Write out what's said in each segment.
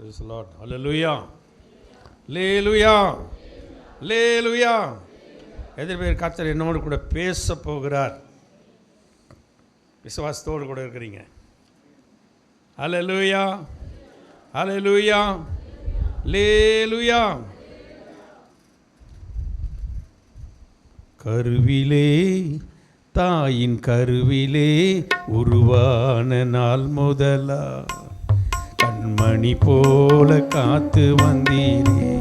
Praise the Lord. Hallelujah. Hallelujah. Hallelujah. எத்தனை பேர் கர்த்தர் என்னோடு கூட பேச போகிறார்? விசுவாசத்தோடு கூட இருக்கிறீங்க? Hallelujah. Hallelujah. Hallelujah. கருவிலே தாயின் கருவிலே உருவான நாள் முதலா கண்மணி போல காத்து வந்தீரே.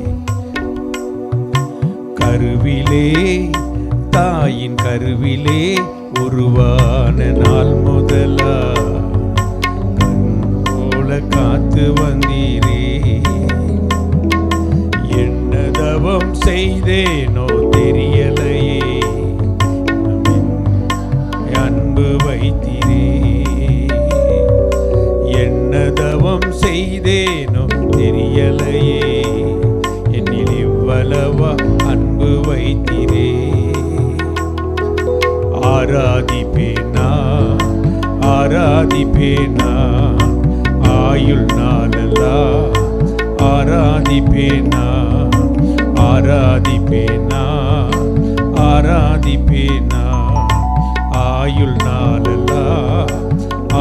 கருவிலே தாயின் கருவிலே உருவான நாள் முதலா கண் போல காத்து வந்தீரே. என்ன தவம் செய்தேனோ தெரியலையே, அன்பு வைத்தீரே. என்ன தவம் செய்தேனோ தெரியலையே, என்னில் இவ்வளவா அன்பு வைத்தீரே. ஆராதிப்பேனா ஆராதிப்பேனா ஆயுள் நாளெல்லாம் ஆராதிப்பேனா ஆராதிப்பேனா ஆராதிப்பேனா ஆயுள் நாளெல்லாம்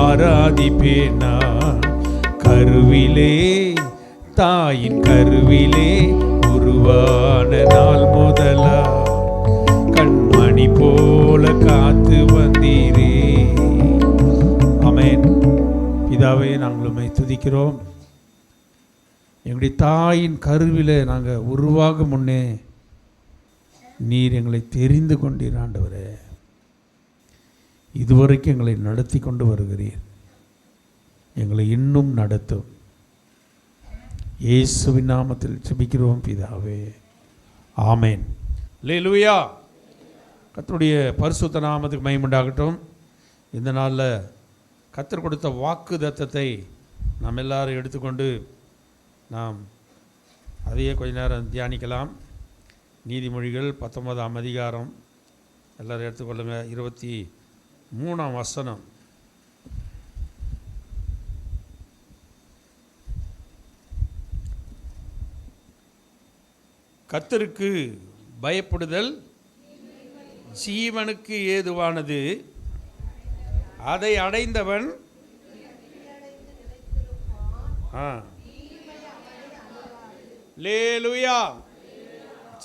ஆராதிப்பேனா. கருவிலே தாயின் கருவிலே உருவான நாள் முதலா கண்மணி போல காத்து வந்தீரே. ஆமென். பிதாவே, நாங்கள் உம்மை துதிக்கிறோம். எங்களுடைய தாயின் கருவிலே நாங்கள் உருவாகும் முன்னே நீர் எங்களை தெரிந்து கொண்டீர் ஆண்டவரே. இதுவரைக்கும் எங்களை நடத்தி கொண்டு வருகிறீர். எங்களை இன்னும் நடத்தும். இயேசுவின் நாமத்தில் ஜெபிக்கிறோம் பிதாவே. ஆமென். அல்லேலூயா. கர்த்தருடைய பரிசுத்த நாமத்துக்கு மகிமை உண்டாகட்டும். இந்த நாளில் கர்த்தர் கொடுத்த வாக்கு தத்தத்தை நாம் எல்லாரும் எடுத்துக்கொண்டு நாம் அதையே கொஞ்ச நேரம் தியானிக்கலாம். நீதிமொழிகள் 19ஆம் அதிகாரம் எல்லோரும் எடுத்துக்கொள்ளுங்கள். 23ஆம் வசனம். கர்த்தருக்கு பயப்படுதல் ஜீவனுக்கு ஏதுவானது, அதை அடைந்தவன் லேலுயா.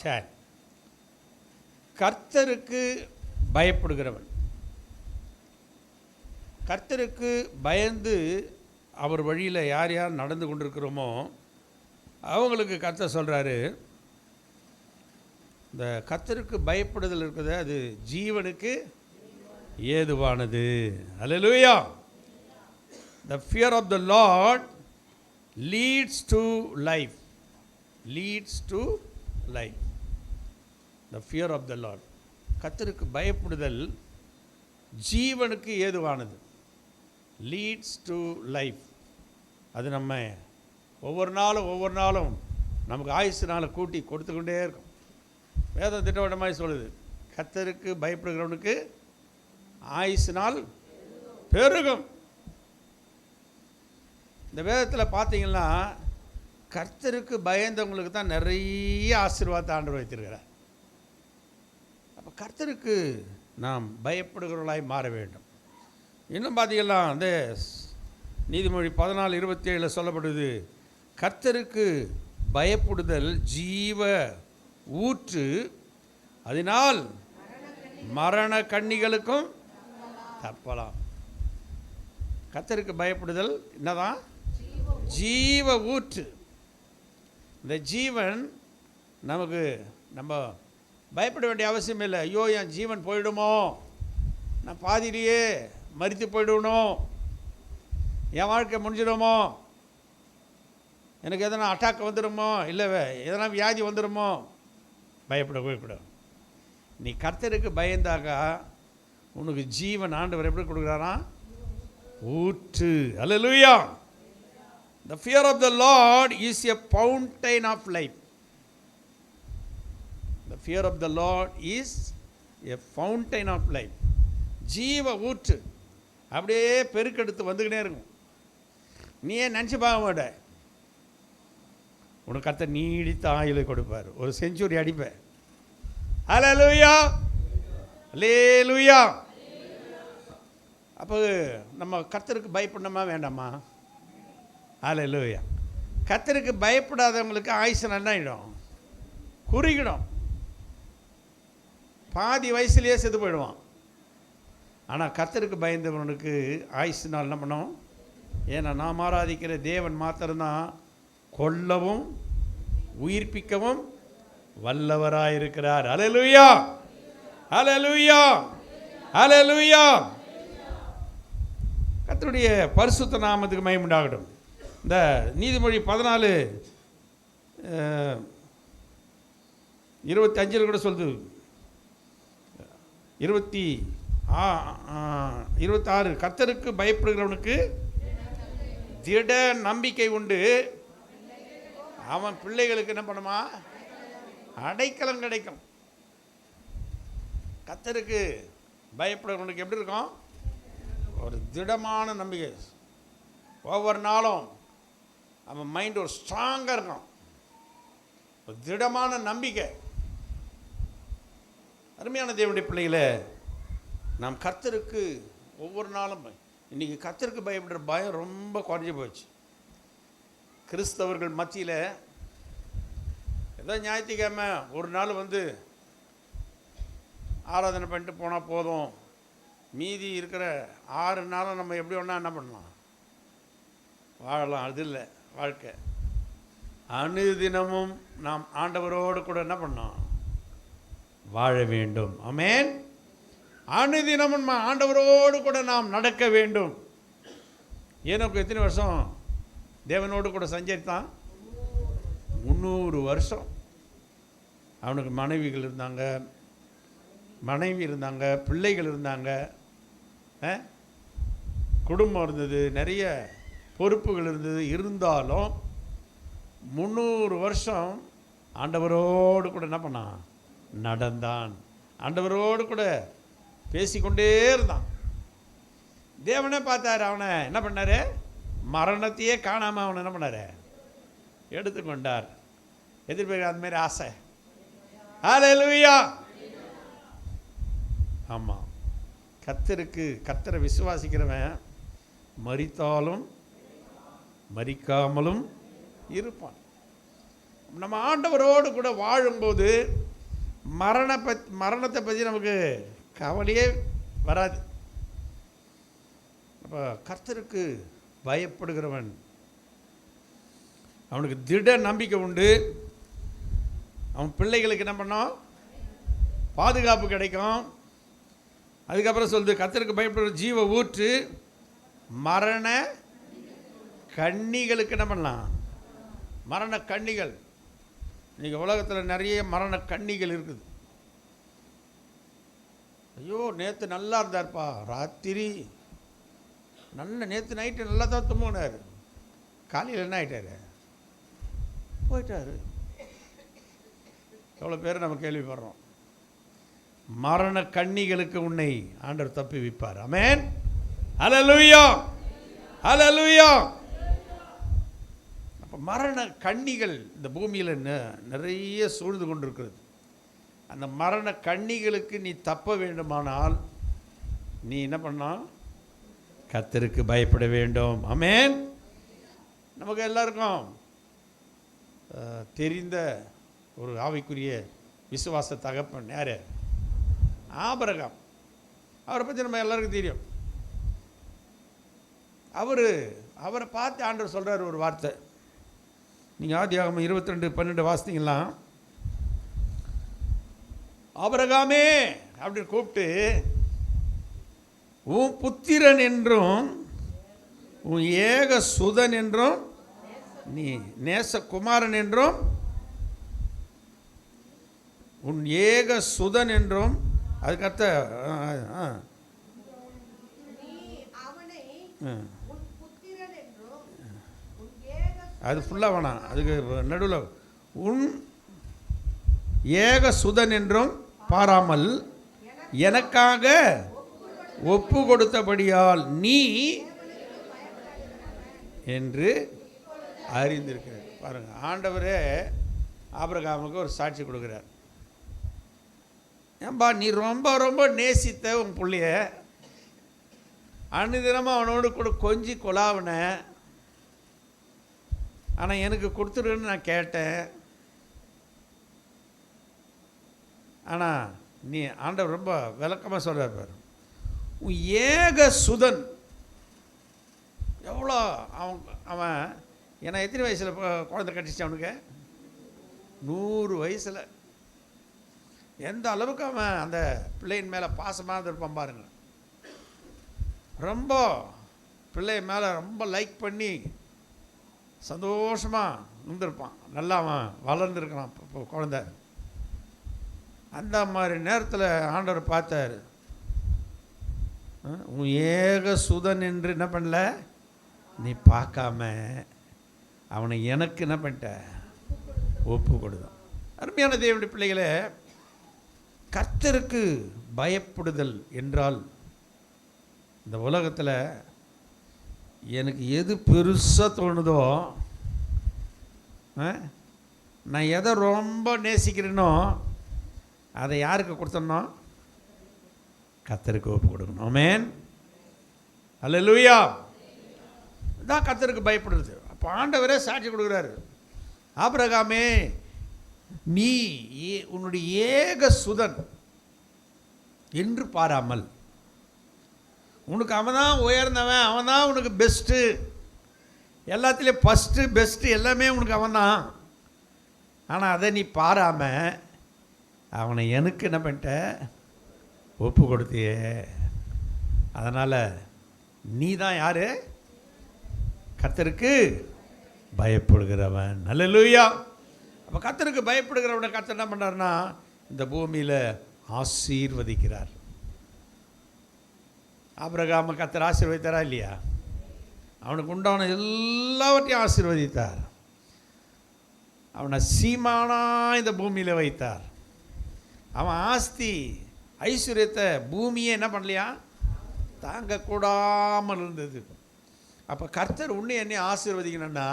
சரி, கர்த்தருக்கு பயப்படுகிறவன், கர்த்தருக்கு பயந்து அவர் வழியில் யார் யார் நடந்து கொண்டிருக்கிறோமோ அவங்களுக்கு கர்த்தர் சொல்கிறாரு, இந்த கர்த்தருக்கு பயப்படுதல் இருக்குது, அது ஜீவனுக்கு ஏதுவானது. அல்லேலூயா. The fear of the Lord leads to life. Leads to life. The fear of the Lord. கர்த்தருக்கு பயப்படுதல் ஜீவனுக்கு ஏதுவானது. Leads to life. அது நம்ம ஒவ்வொரு நாளும் நமக்கு ஆயுசு நாளை கூட்டி கொடுத்துக்கொண்டே இருக்கும். வேதம் திட்டவட்டமாக சொல்லுது, கர்த்தருக்கு பயப்படுகிறவனுக்கு ஆயுசு நாள் பெருகும். இந்த வேதத்தில் பார்த்தீங்கன்னா கர்த்தருக்கு பயந்தவங்களுக்கு தான் நிறைய ஆசீர்வாதத்தை ஆண்டவர் வைத்திருக்கிறார். அப்போ கர்த்தருக்கு நாம் பயப்படுகிறவர்களாய் மாற வேண்டும். இன்னும் பார்த்தீங்கன்னா அந்த நீதிமொழி 14:27 சொல்லப்படுது, கர்த்தருக்கு பயப்படுதல் ஜீவ ஊற்று, அதனால் மரண கண்ணிகளுக்கும் தப்பலாம். கர்த்தருக்கு பயப்படுதல் என்னதான்? ஜீவ ஊற்று. இந்த ஜீவன் நமக்கு நம்ம பயப்பட வேண்டிய அவசியம் இல்லை. ஐயோ, என் ஜீவன் போயிடுமோ, நான் பாதியிலேயே மரித்து போயிடணும், என் வாழ்க்கை முடிஞ்சிடுமோ, எனக்கு எதனா அட்டாக் வந்துடுமோ, இல்லை எதனா வியாதி வந்துடுமோ, பயப்படவே கூடாது. நீ கர்த்தருக்கு பயந்தாக்கா உனக்கு ஜீவன் ஆண்டவர் எப்படி கொடுக்குறாரா? ஊற்று. அல்லேலூயா. The fear of the Lord is a fountain of life. The fear of the Lord is a fountain of life. ஜீவ ஊற்று அப்படியே பெருக்கெடுத்து வந்துக்கிட்டே இருக்கும். நீ ஏன் நினச்சி பார்க்க மாட்ட, உனக்கு கர்த்தர் நீடித்த ஆயுளை கொடுப்பார். ஒரு செஞ்சுரி அடிப்பேன். ஹல்லேலூயா, ஹல்லேலூயா. அப்போ நம்ம கர்த்தருக்கு பயப்படணுமா வேண்டாமா? ஹல்லேலூயா. கர்த்தருக்கு பயப்படாதவங்களுக்கு ஆயுசு நல்லாயிடும், குறுகிடும், பாதி வயசுலேயே செத்து போயிடுவான். ஆனால் கர்த்தருக்கு பயந்தவனுக்கு ஆயுசு நாள் என்ன பண்ணும்? ஏன்னா நாம் ஆராதிக்கிற தேவன் மாத்திரம்தான் கொல்லவும் உயிர்ப்பிக்கவும் வல்லவராயிருக்கிறார். ஹல்லேலூயா, ஹல்லேலூயா, ஹல்லேலூயா. கர்த்தருடைய பரிசுத்த நாமத்துக்கு மகிமை உண்டாகட்டும். இந்த நீதிமொழி 14:25 கூட சொல்லுது, 26, கர்த்தருக்கு பயப்படுகிறவனுக்கு திட நம்பிக்கை உண்டு, அவன் பிள்ளைகளுக்கு என்ன பண்ணுமா? அடைக்கலம் கிடைக்கும். கர்த்தருக்கு பயப்படுகிறவனுக்கு எப்படி இருக்கும்? ஒரு திடமான நம்பிக்கை. ஒவ்வொரு நாளும் அவன் மைண்ட் ஒரு ஸ்ட்ராங்காக இருக்கும், ஒரு திடமான நம்பிக்கை. அருமையான தேவனுடைய பிள்ளைகளே, நாம் கர்த்தருக்கு ஒவ்வொரு நாளும், இன்றைக்கி கர்த்தருக்கு பயப்படுற பயம் ரொம்ப குறைஞ்சி போச்சு கிறிஸ்தவர்கள் மத்தியில். ஏதோ ஞாயிற்றுக்கிழமை ஒரு நாள் வந்து ஆராதனை பண்ணிட்டு போனால் போதும், மீதி இருக்கிற 6 நாளும் நம்ம எப்படி ஒன்றா என்ன பண்ணலாம்? வாழலாம். அது இல்லை வாழ்க்கை. அனுதினமும் நாம் ஆண்டவரோடு கூட என்ன பண்ணோம்? வாழ வேண்டும். ஆமென். அனுதினமும் ஆண்டவரோடு கூட நாம் நடக்க வேண்டும். ஏனோக்கு எத்தனை வருஷம் தேவனோடு கூட சஞ்சரித்தான்? 300 வருஷம். அவனுக்கு மனைவி இருந்தாங்க, பிள்ளைகள் இருந்தாங்க, குடும்பம் இருந்தது, நிறைய பொறுப்புகள் இருந்தது. இருந்தாலும் 300 வருஷம் ஆண்டவரோடு கூட என்ன பண்ணான்? நடந்தான். ஆண்டவரோடு கூட பேசிக்கொண்டே இருந்தான். தேவனே பார்த்தார், அவனை என்ன பண்ணார்? மரணத்தையே காணாமல் அவனை என்ன பண்ணார்? எடுத்துக்கொண்டார். எதிர்பார்க்க அந்த மாதிரி ஆசை. ஹல்லேலூயா. ஆமாம், கர்த்தரை விசுவாசிக்கிறவன் மரித்தாலும் மரிக்காமலும் இருப்பான். நம்ம ஆண்டவரோடு கூட வாழும்போது மரணத்தை பற்றி நமக்கு கவலையே வராது. அப்போ கர்த்தருக்கு பயப்படுகிறவன் அவனுக்கு திட நம்பிக்கை உண்டு. அவன் பிள்ளைகளுக்கு என்ன பண்ணோம்? பாதுகாப்பு கிடைக்கும். அதுக்கப்புறம் சொல்லுது, கர்த்தருக்கு பயப்படுற ஜீவ ஊற்று மரண கண்ணிகளுக்கு என்ன பண்ணலாம்? மரண கண்ணிகள். இன்றைக்கி உலகத்தில் நிறைய மரண கண்ணிகள் இருக்குது. ஐயோ, நேற்று நல்லா இருந்தார்ப்பா, ராத்திரி நேற்று நைட்டு நல்லா தான் தூங்கினார், காலையில் என்ன ஆகிட்டார்? போயிட்டார். எவ்வளோ பேர் நம்ம கேள்விப்படுறோம். மரண கண்ணிகளுக்கு உன்னை ஆண்டவர் தப்பி வைப்பார். ஆமென். ஹல்லேலூயா, ஹல்லேலூயா. அப்போ மரண கண்ணிகள் இந்த பூமியில் நிறைய சூழ்ந்து கொண்டிருக்கிறது. அந்த மரண கண்ணிகளுக்கு நீ தப்ப வேண்டுமானால் நீ என்ன பண்ணணும்? கர்த்தருக்கு பயப்பட வேண்டும். ஆமென். நமக்கு எல்லாருக்கும் தெரிந்த ஒரு ஆவிக்குரிய விசுவாச தகப்பன் யார்? ஆபிரகாம். அவரை பற்றி நம்ம எல்லாருக்கும் தெரியும். அவரை பார்த்து ஆண்டவர் சொல்கிறார் ஒரு வார்த்தை. நீங்கள் ஆதியாகமம் 22:12 வாசித்தீங்களா? ஆபிரகாமே அப்படின்னு கூப்பிட்டு, உன் புத்திரன் என்றும் உன் ஏக சுதன் என்றும் நீ நேசகுமாரன் என்றும் உன் ஏக சுதன் என்றும் அதுக்கடுத்த அது ஃபுல்லாக வேணாம், அதுக்கு நடுவில் உன் ஏக சுதன் என்றும் பாராமல் எனக்காக ஒப்பு கொடுத்தபடியால் நீ என்று அறிந்திருக்கிறார். பாருங்கள், ஆண்டவரே ஆபிரகாமுக்கு ஒரு சாட்சி கொடுக்குறார். ஏன்பா, நீ ரொம்ப ரொம்ப நேசித்த உன் பிள்ளைய, அனுதினமாக அவனோடு கூட கொஞ்சி கொலாவின, ஆனால் எனக்கு கொடுத்துருன்னு நான் கேட்டேன். ஆனால் நீ ஆண்டவர் ரொம்ப விளக்கமாக சொல்கிறார் பாரு, உன் ஏக சுதன் எவ்வளோ அவன் ஏன்னா எத்தனை வயசில் குழந்தை கட்டிச்சு அவனுக்கு? 100 வயசில். எந்த அளவுக்கு அவன் அந்த பிள்ளையின் மேலே பாசமாக இருப்பான் பாருங்க. ரொம்ப பிள்ளை மேலே ரொம்ப லைக் பண்ணி சந்தோஷமாக இருந்திருப்பான். நல்லா அவன் வளர்ந்துருக்கான் இப்போ குழந்தை. அந்த மாதிரி நேரத்தில் ஆண்டவர் பார்த்தார், உன் ஏக சுதன் என்று என்ன பண்ணல நீ பார்க்காம அவனை எனக்கு என்ன பண்ணிட்ட, ஒப்பு கொடுத்தான். அருமையான தேவனுடைய பிள்ளைகளே, கர்த்தருக்கு பயப்படுதல் என்றால் இந்த உலகத்தில் எனக்கு எது பெருசாக தோணுதோ, நான் எதை ரொம்ப நேசிக்கிறேனோ அதை யாருக்கு கொடுத்தோம்னா கர்த்தருக்கு ஒப்பு கொடுக்கணும். ஆமென், அல்லேலூயா. இதான் கர்த்தருக்கு பயப்படுறது. அப்போ ஆண்டவரே சாட்சி கொடுக்குறாரு, ஆபிரகாமே, நீ உன்னுடைய ஏக சுதன் என்று பாராமல், உனக்கு அவன் தான் உயர்ந்தவன், அவன் தான் உனக்கு பெஸ்ட்டு, எல்லாத்துலேயும் ஃபஸ்ட்டு பெஸ்ட்டு எல்லாமே உனக்கு அவன் தான். ஆனால் அதை நீ பாராமல் அவனை எனக்கு என்ன பண்ணிட்ட, ஒப்பு கொடுத்தியே. அதனால் நீ தான் யார்? கர்த்தருக்கு பயப்படுகிறவன். அல்லேலூயா. அப்போ கர்த்தருக்கு பயப்படுகிறவனை கர்த்தர் என்ன பண்ணார்னா இந்த பூமியில் ஆசீர்வதிக்கிறார். ஆபிரகாமை கர்த்தர் ஆசீர்வதித்தாரா இல்லையா? அவனுக்கு உண்டான எல்லாவற்றையும் ஆசீர்வதித்தார். அவனை சீமானா இந்த பூமியில் வைத்தார். அவன் ஆஸ்தி ஐஸ்வர்யத்தை பூமியே என்ன பண்ணலையா, தாங்கக்கூடாமல் இருந்தது. அப்போ கர்த்தர் உன்னை என்னை ஆசீர்வதிக்கணும்னா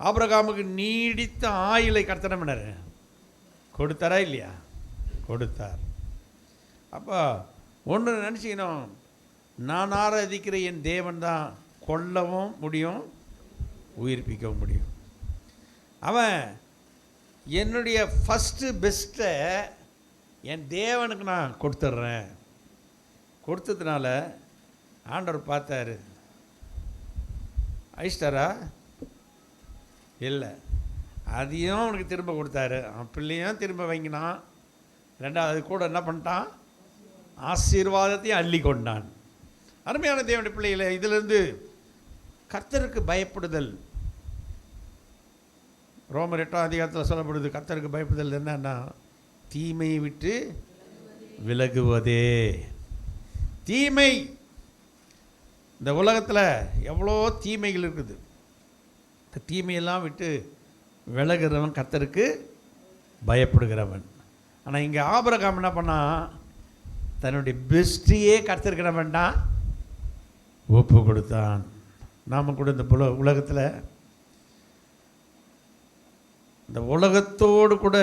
ஆபிரகாமுக்கு நீடித்த ஆயுளை கர்த்தர் என்ன பண்ணார்? கொடுத்தாரா இல்லையா? கொடுத்தார். அப்போ ஒன்று நினச்சிக்கணும், நான் ஆராதிக்கிற என் தேவன் தான் கொல்லவும் முடியும், உயிர்ப்பிக்கவும் முடியும். அவன் என்னுடைய ஃபஸ்ட்டு பெஸ்ட்டை என் தேவனுக்கு நான் கொடுத்துட்றேன். கொடுத்ததுனால ஆண்டவர் பார்த்தாரு, ஐஸ்டரா இல்லை, அதையும் அவனுக்கு திரும்ப கொடுத்தாரு. அவன் பிள்ளையும் திரும்ப வாங்கினான். ரெண்டாவது கூட என்ன பண்ணிட்டான்? ஆசீர்வாதத்தையும் அள்ளி கொண்டான். அருமையான தேவனுடைய பிள்ளைகளை, இதிலிருந்து கர்த்தருக்கு பயப்படுதல், ரோமர் 8ஆம் அதிகாரத்தில் சொல்லப்படுது, கர்த்தருக்கு பயப்படுதல் என்னன்னா தீமையை விட்டு விலகுவதே. தீமை, இந்த உலகத்தில் எவ்வளோ தீமைகள் இருக்குது. இந்த தீமையெல்லாம் விட்டு விலகுறவன் கர்த்தருக்கு பயப்படுகிறவன். ஆனால் இங்கே ஆபிரகாம் என்ன பண்ணான்? தன்னுடைய பெஸ்ட்டையே கர்த்தருக்கு என்ன பண்ணான்? ஒப்பு கொடுத்தான். நாம் கூட இந்த உலகத்தில் இந்த உலகத்தோடு கூட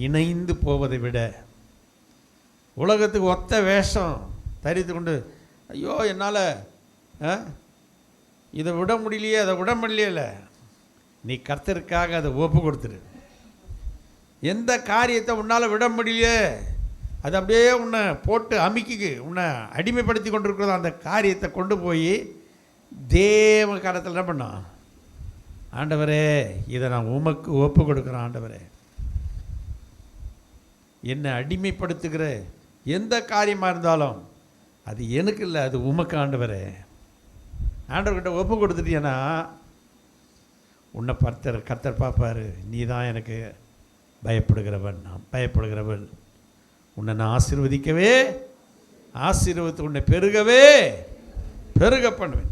இணைந்து போவதை விட உலகத்துக்கு ஒத்த வேஷம் தரித்து கொண்டு, ஐயோ என்னால் இதை விட முடியலையே, அதை விட முடியல, நீ கர்த்தருக்காக அதை ஒப்பு கொடுத்துரு. எந்த காரியத்தை உன்னால் விட முடியலையே, அது அப்படியே உன்னை போட்டு அமுக்கி உன்னை அடிமைப்படுத்தி கொண்டிருக்கிறதோ அந்த காரியத்தை கொண்டு போய் தேவ காலத்தில் என்ன பண்ணோம்? ஆண்டவரே, இதை நான் உமக்கு ஒப்பு கொடுக்குறேன். ஆண்டவரே, என்னை அடிமைப்படுத்துகிற எந்த காரியமாக இருந்தாலும் அது எனக்கு இல்லை, அது உமக்கு. ஆண்டவரே, ஆண்டவர்கிட்ட ஒப்பு கொடுத்துட்டீங்கன்னா உன்னை கர்த்தர் பார்ப்பார், நீ தான் எனக்கு பயப்படுகிறவன், நான் பயப்படுகிறவன். உன்னை நான் ஆசீர்வதிக்கவே, ஆசீர்வதித்து உன்னை பெருகவே பெருக பண்ணுவேன்.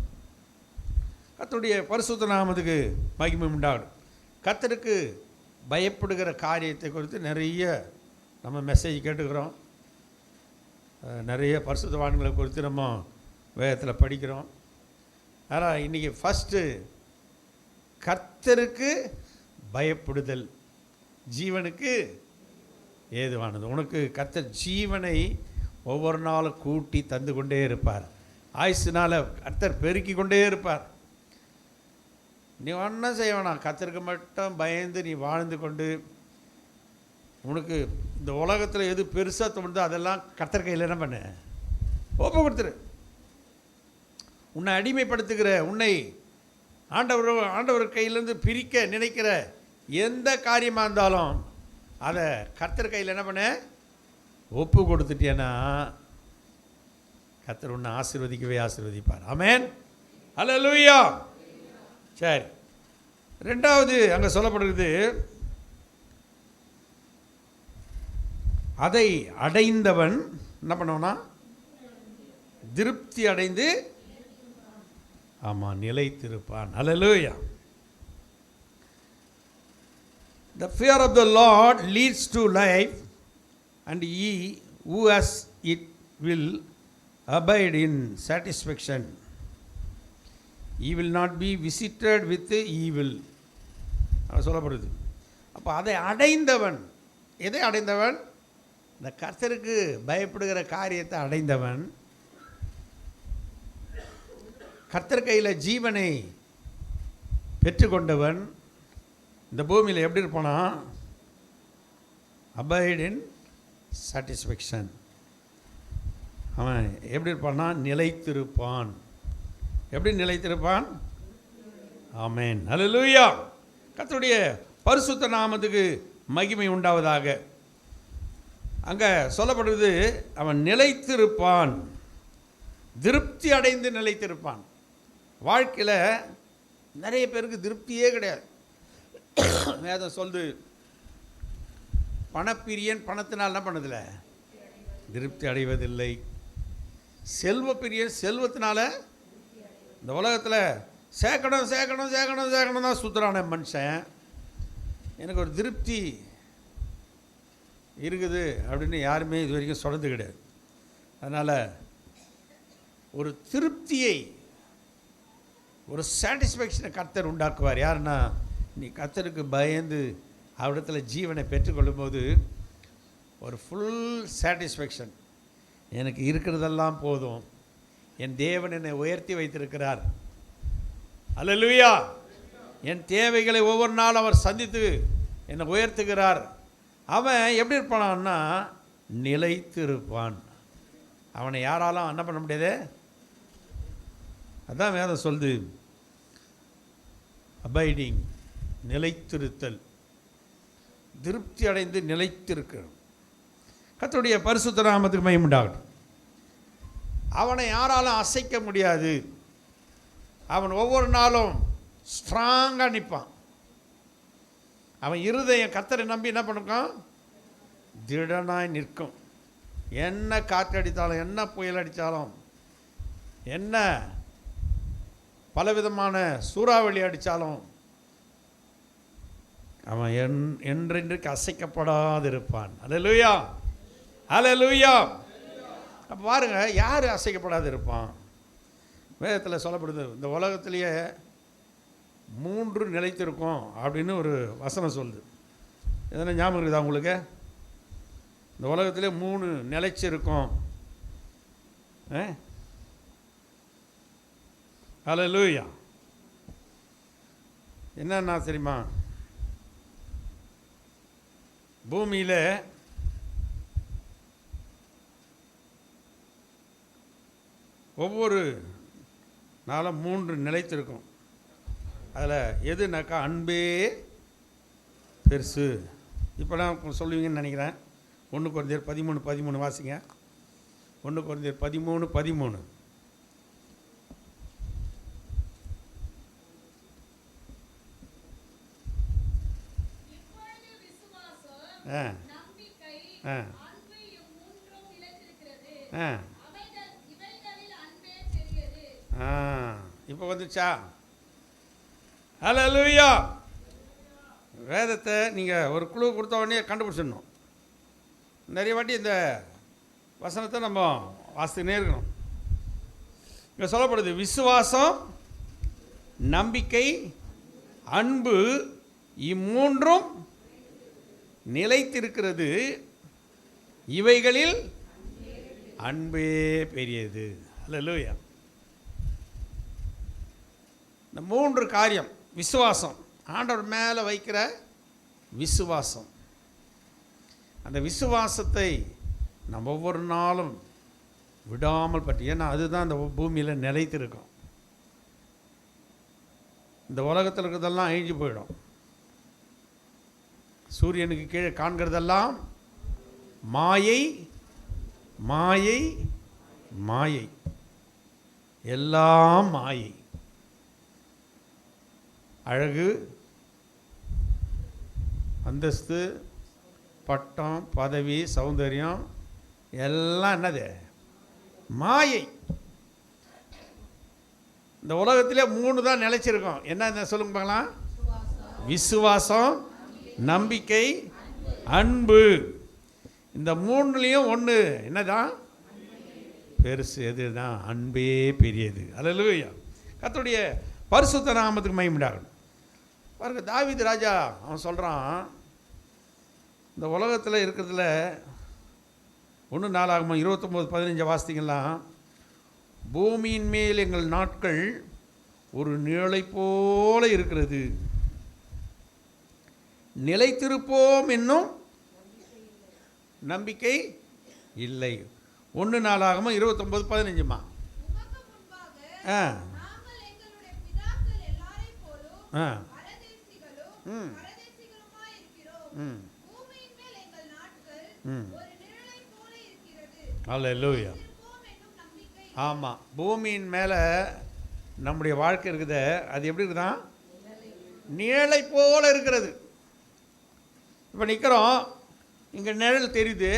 கர்த்தருடைய பரிசுத்த நாமத்துக்கு மகிமை உண்டாகும். கர்த்தருக்கு பயப்படுகிற காரியத்தை குறித்து நிறைய நம்ம மெசேஜ் கேட்டுக்கிறோம். நிறைய பரிசுத்தவான்களை குறித்து நம்ம வேதத்தில் படிக்கிறோம். ஆனால் இன்றைக்கி ஃபஸ்ட்டு கர்த்தருக்கு பயப்படுதல் ஜீவனுக்கு ஏதுவானது. உனக்கு கர்த்தர் ஜீவனை ஒவ்வொரு நாளும் கூட்டி தந்து கொண்டே இருப்பார். ஆயுசுனால் கர்த்தர் பெருக்கி கொண்டே இருப்பார். நீ ஒன்றும் செய்ய வேணாம், கர்த்தருக்கு மட்டும் பயந்து நீ வாழ்ந்து கொண்டு உனக்கு இந்த உலகத்தில் எது பெருசாக தோணுதோ அதெல்லாம் கர்த்தர் கையில் என்ன பண்ணு, ஒப்பு கொடுத்துரு. உன்னை அடிமைப்படுத்துகிற, உன்னை ஆண்டவர் கையிலேருந்து பிரிக்க நினைக்கிற எந்த காரியமாக இருந்தாலும் அதை கர்த்தர் கையில் என்ன பண்ண ஒப்பு கொடுத்துட்டேன்னா கர்த்தர் உன்னை ஆசீர்வதிக்கவே ஆசீர்வதிப்பார். ஆமென், அல்லேலூயா. சரி, ரெண்டாவது அங்கே சொல்லப்படுகிறது, அதை அடைந்தவன் என்ன பண்ணுவானா, திருப்தி அடைந்து ஆமாம் நிலைத்திருப்பான். அல்லேலூயா. The fear of the Lord leads to life, and he who has it will abide in satisfaction. He will not be visited with evil. அது சொல்லப்படுது. அப்போ அதை அடைந்தவன், எதை அடைந்தவன், இந்த கர்த்தருக்கு பயப்படுகிற காரியத்தை அடைந்தவன், கர்த்தர் கையில் ஜீவனை பெற்றுக்கொண்டவன் இந்த பூமியில் எப்படி இருப்பானா, அபைட் இன் சாட்டிஸ்ஃபேக்ஷன். அவன் எப்படி இருப்பான்னா நிலைத்திருப்பான். எப்படி நிலைத்திருப்பான்? ஆமென், அல்லேலூயா. கர்த்தருடைய பரிசுத்த நாமத்துக்கு மகிமை உண்டாவதாக. அங்கே சொல்லப்படுவது அவன் நிலைத்திருப்பான், திருப்தி அடைந்து நிலைத்திருப்பான். வாழ்க்கையில் நிறைய பேருக்கு திருப்தியே கிடையாது. வேதம் சொல்லுது, பணப்பிரியன் பணத்தினால் என்ன பண்ணதில்ல, திருப்தி அடைவதில்லை. செல்வ பிரியன் செல்வத்தினால இந்த உலகத்தில் சேர்க்கணும் சேர்க்கணும் சேர்க்கணும் சேர்க்கணும் தான் சுற்றுறான மனுஷன். எனக்கு ஒரு திருப்தி இருக்குது அப்படின்னு யாருமே இது வரைக்கும் சொல்கிறது கிடையாது. அதனால் ஒரு திருப்தியை, ஒரு சாட்டிஸ்ஃபேக்ஷனை கர்த்தர் உண்டாக்குவார். யாருன்னா, நீ கர்த்தருக்கு பயந்து அவரிடத்தில் ஜீவனை பெற்றுக்கொள்ளும் போது ஒரு ஃபுல் சாட்டிஸ்ஃபேக்ஷன். எனக்கு இருக்கிறதெல்லாம் போதும், என் தேவன் என்னை உயர்த்தி வைத்திருக்கிறார். அல்லேலூயா. என் தேவைகளை ஒவ்வொரு நாளும் அவர் சந்தித்து என்னை உயர்த்துகிறார். அவன் எப்படி இருப்பான்னா நிலைத்திருப்பான். அவனை யாராலும் என்ன பண்ண முடியாது. அதான் வேதம் சொல்லுது, அபைடிங், நிலைத்திருத்தல், திருப்தி அடைந்து நிலைத்திருக்கிறோம். கர்த்தருடைய பரிசுத்த நாமத்துக்கு மகிமை உண்டாகட்டும். அவனை யாராலும் அசைக்க முடியாது. அவன் ஒவ்வொரு நாளும் ஸ்ட்ராங்காக நிற்பான். அவன் இருதயம் கர்த்தரை நம்பி என்ன பண்ணும், திடனாய் நிற்கும். என்ன காற்று அடித்தாலும், என்ன புயல் அடித்தாலும், என்ன பலவிதமான சூறாவளி அடித்தாலும் அவன் என்றென்றைக்கு அசைக்கப்படாதிருப்பான். அல்லேலூயா, அல்லேலூயா. அப்போ பாருங்க, யார் அசைக்கப்படாது இருப்பான்? வேதத்தில் சொல்லப்படுது, இந்த உலகத்திலேயே 3 நிலைத்திருக்கும் அப்படின்னு ஒரு வசனம் சொல்லுது. எதனா ஞாபகம் இருக்குதா உங்களுக்கு? இந்த உலகத்திலே 3 நிலைச்சிருக்கும். அல்லேலூயா. என்னன்னா தெரியுமா, பூமியில் ஒவ்வொரு நாளும் 3 நிலைத்திருக்கும். அதில் எதுனாக்கா அன்பே பெருசு. இப்போலாம் சொல்லுவீங்கன்னு நினைக்கிறேன். 1 கொரிந்தியர் 13:13 வாசிங்க. 1 கொரிந்தியர் 13:13. இப்போ வந்துச்சா? அல்லேலூயா. வேதத்தை நீங்கள் ஒரு குழு கொடுத்த உடனே கண்டுபிடிச்சிடணும். நிறைய வாட்டி இந்த வசனத்தை நம்ம வாசித்துனே இருக்கணும். இங்கே சொல்லப்படுது, விசுவாசம் நம்பிக்கை, அன்பு, இம்மூன்றும் நிலைத்திருக்கிறது, இவைகளில் அன்பே பெரியது. அல்லேலூயா. இந்த 3 காரியம். விசுவாசம், ஆண்டவர் மேலே வைக்கிற விசுவாசம். அந்த விசுவாசத்தை நம்ம ஒவ்வொரு நாளும் விடாமல் பற்றி, ஏன்னா அதுதான் இந்த பூமியில் நிலைத்திருக்கும். இந்த உலகத்தில் இருக்கிறதெல்லாம் அழிஞ்சு போயிடும். சூரியனுக்கு கீழே காண்கிறதெல்லாம் மாயை, மாயை, மாயை, எல்லாம் மாயை. அழகு, அந்தஸ்து, பட்டம், பதவி, சௌந்தரியம் எல்லாம் என்னது? மாயை. இந்த உலகத்திலே 3 தான் நிலைச்சிருக்கோம். என்ன சொல்லுங்க பார்க்கலாம்? விசுவாசம், நம்பிக்கை, அன்பு. இந்த 3லையும் ஒன்று என்னதான் பெருசு? எதுதான்? அன்பே பெரியது. அல்லேலூயா. கர்த்தருடைய பரிசுத்த நாமத்துக்கு மகிமை உண்டாகட்டும். பாருங்க, தாவீது ராஜா அவன் சொல்கிறான், இந்த உலகத்தில் இருக்கிறதுல 1 நாளாகமம் 29:15 வாசித்தீங்கன்னா, பூமியின் மேல் எங்கள் நாட்கள் ஒரு நிழலை போல இருக்கிறது, நிலைத்திருப்போம் என்னும் நம்பிக்கை இல்லை. 1 நாளாகமம் 29:15. அல்லேலூயா. ஆமாம், பூமியின் மேலே நம்முடைய வாழ்க்கை இருக்குது. அது எப்படி இருக்குதான்? நிழலை போல இருக்கிறது. இப்போ நிற்கிறோம், இங்கே நிழல் தெரியுது.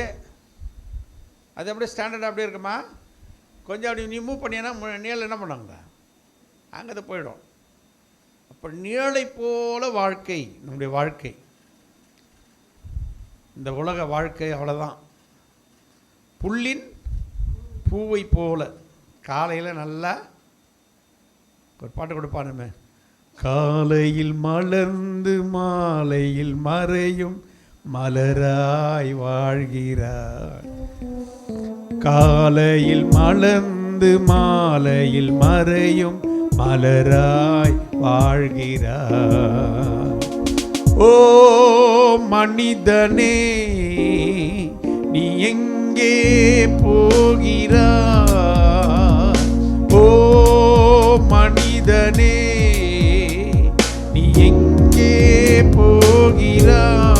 அது அப்படியே ஸ்டாண்டர்டாக அப்படியே இருக்குமா? கொஞ்சம் அப்படி நீ மூவ் பண்ணினா நிழல் என்ன பண்ணாங்க? அங்கே தான் போயிடும். அப்போ நிழலை போல வாழ்க்கை நம்முடைய வாழ்க்கை. இந்த உலக வாழ்க்கை அவ்வளோதான். புல்லின் பூவை போல. காலையில் நல்லா ஒரு பாட்டு கொடுப்பானுமே, காலையில் மலர்ந்து மாலையில் மறையும் மலராய் வாழ்கிறார். காலையில் மலர்ந்து மாலையில் மறையும் மலராய் வாழ்கிறார். ஓ மனிதனே, நீ எங்கே போகிறாய்? ஓ மனிதனே, நீ எங்கே போகிறாய்?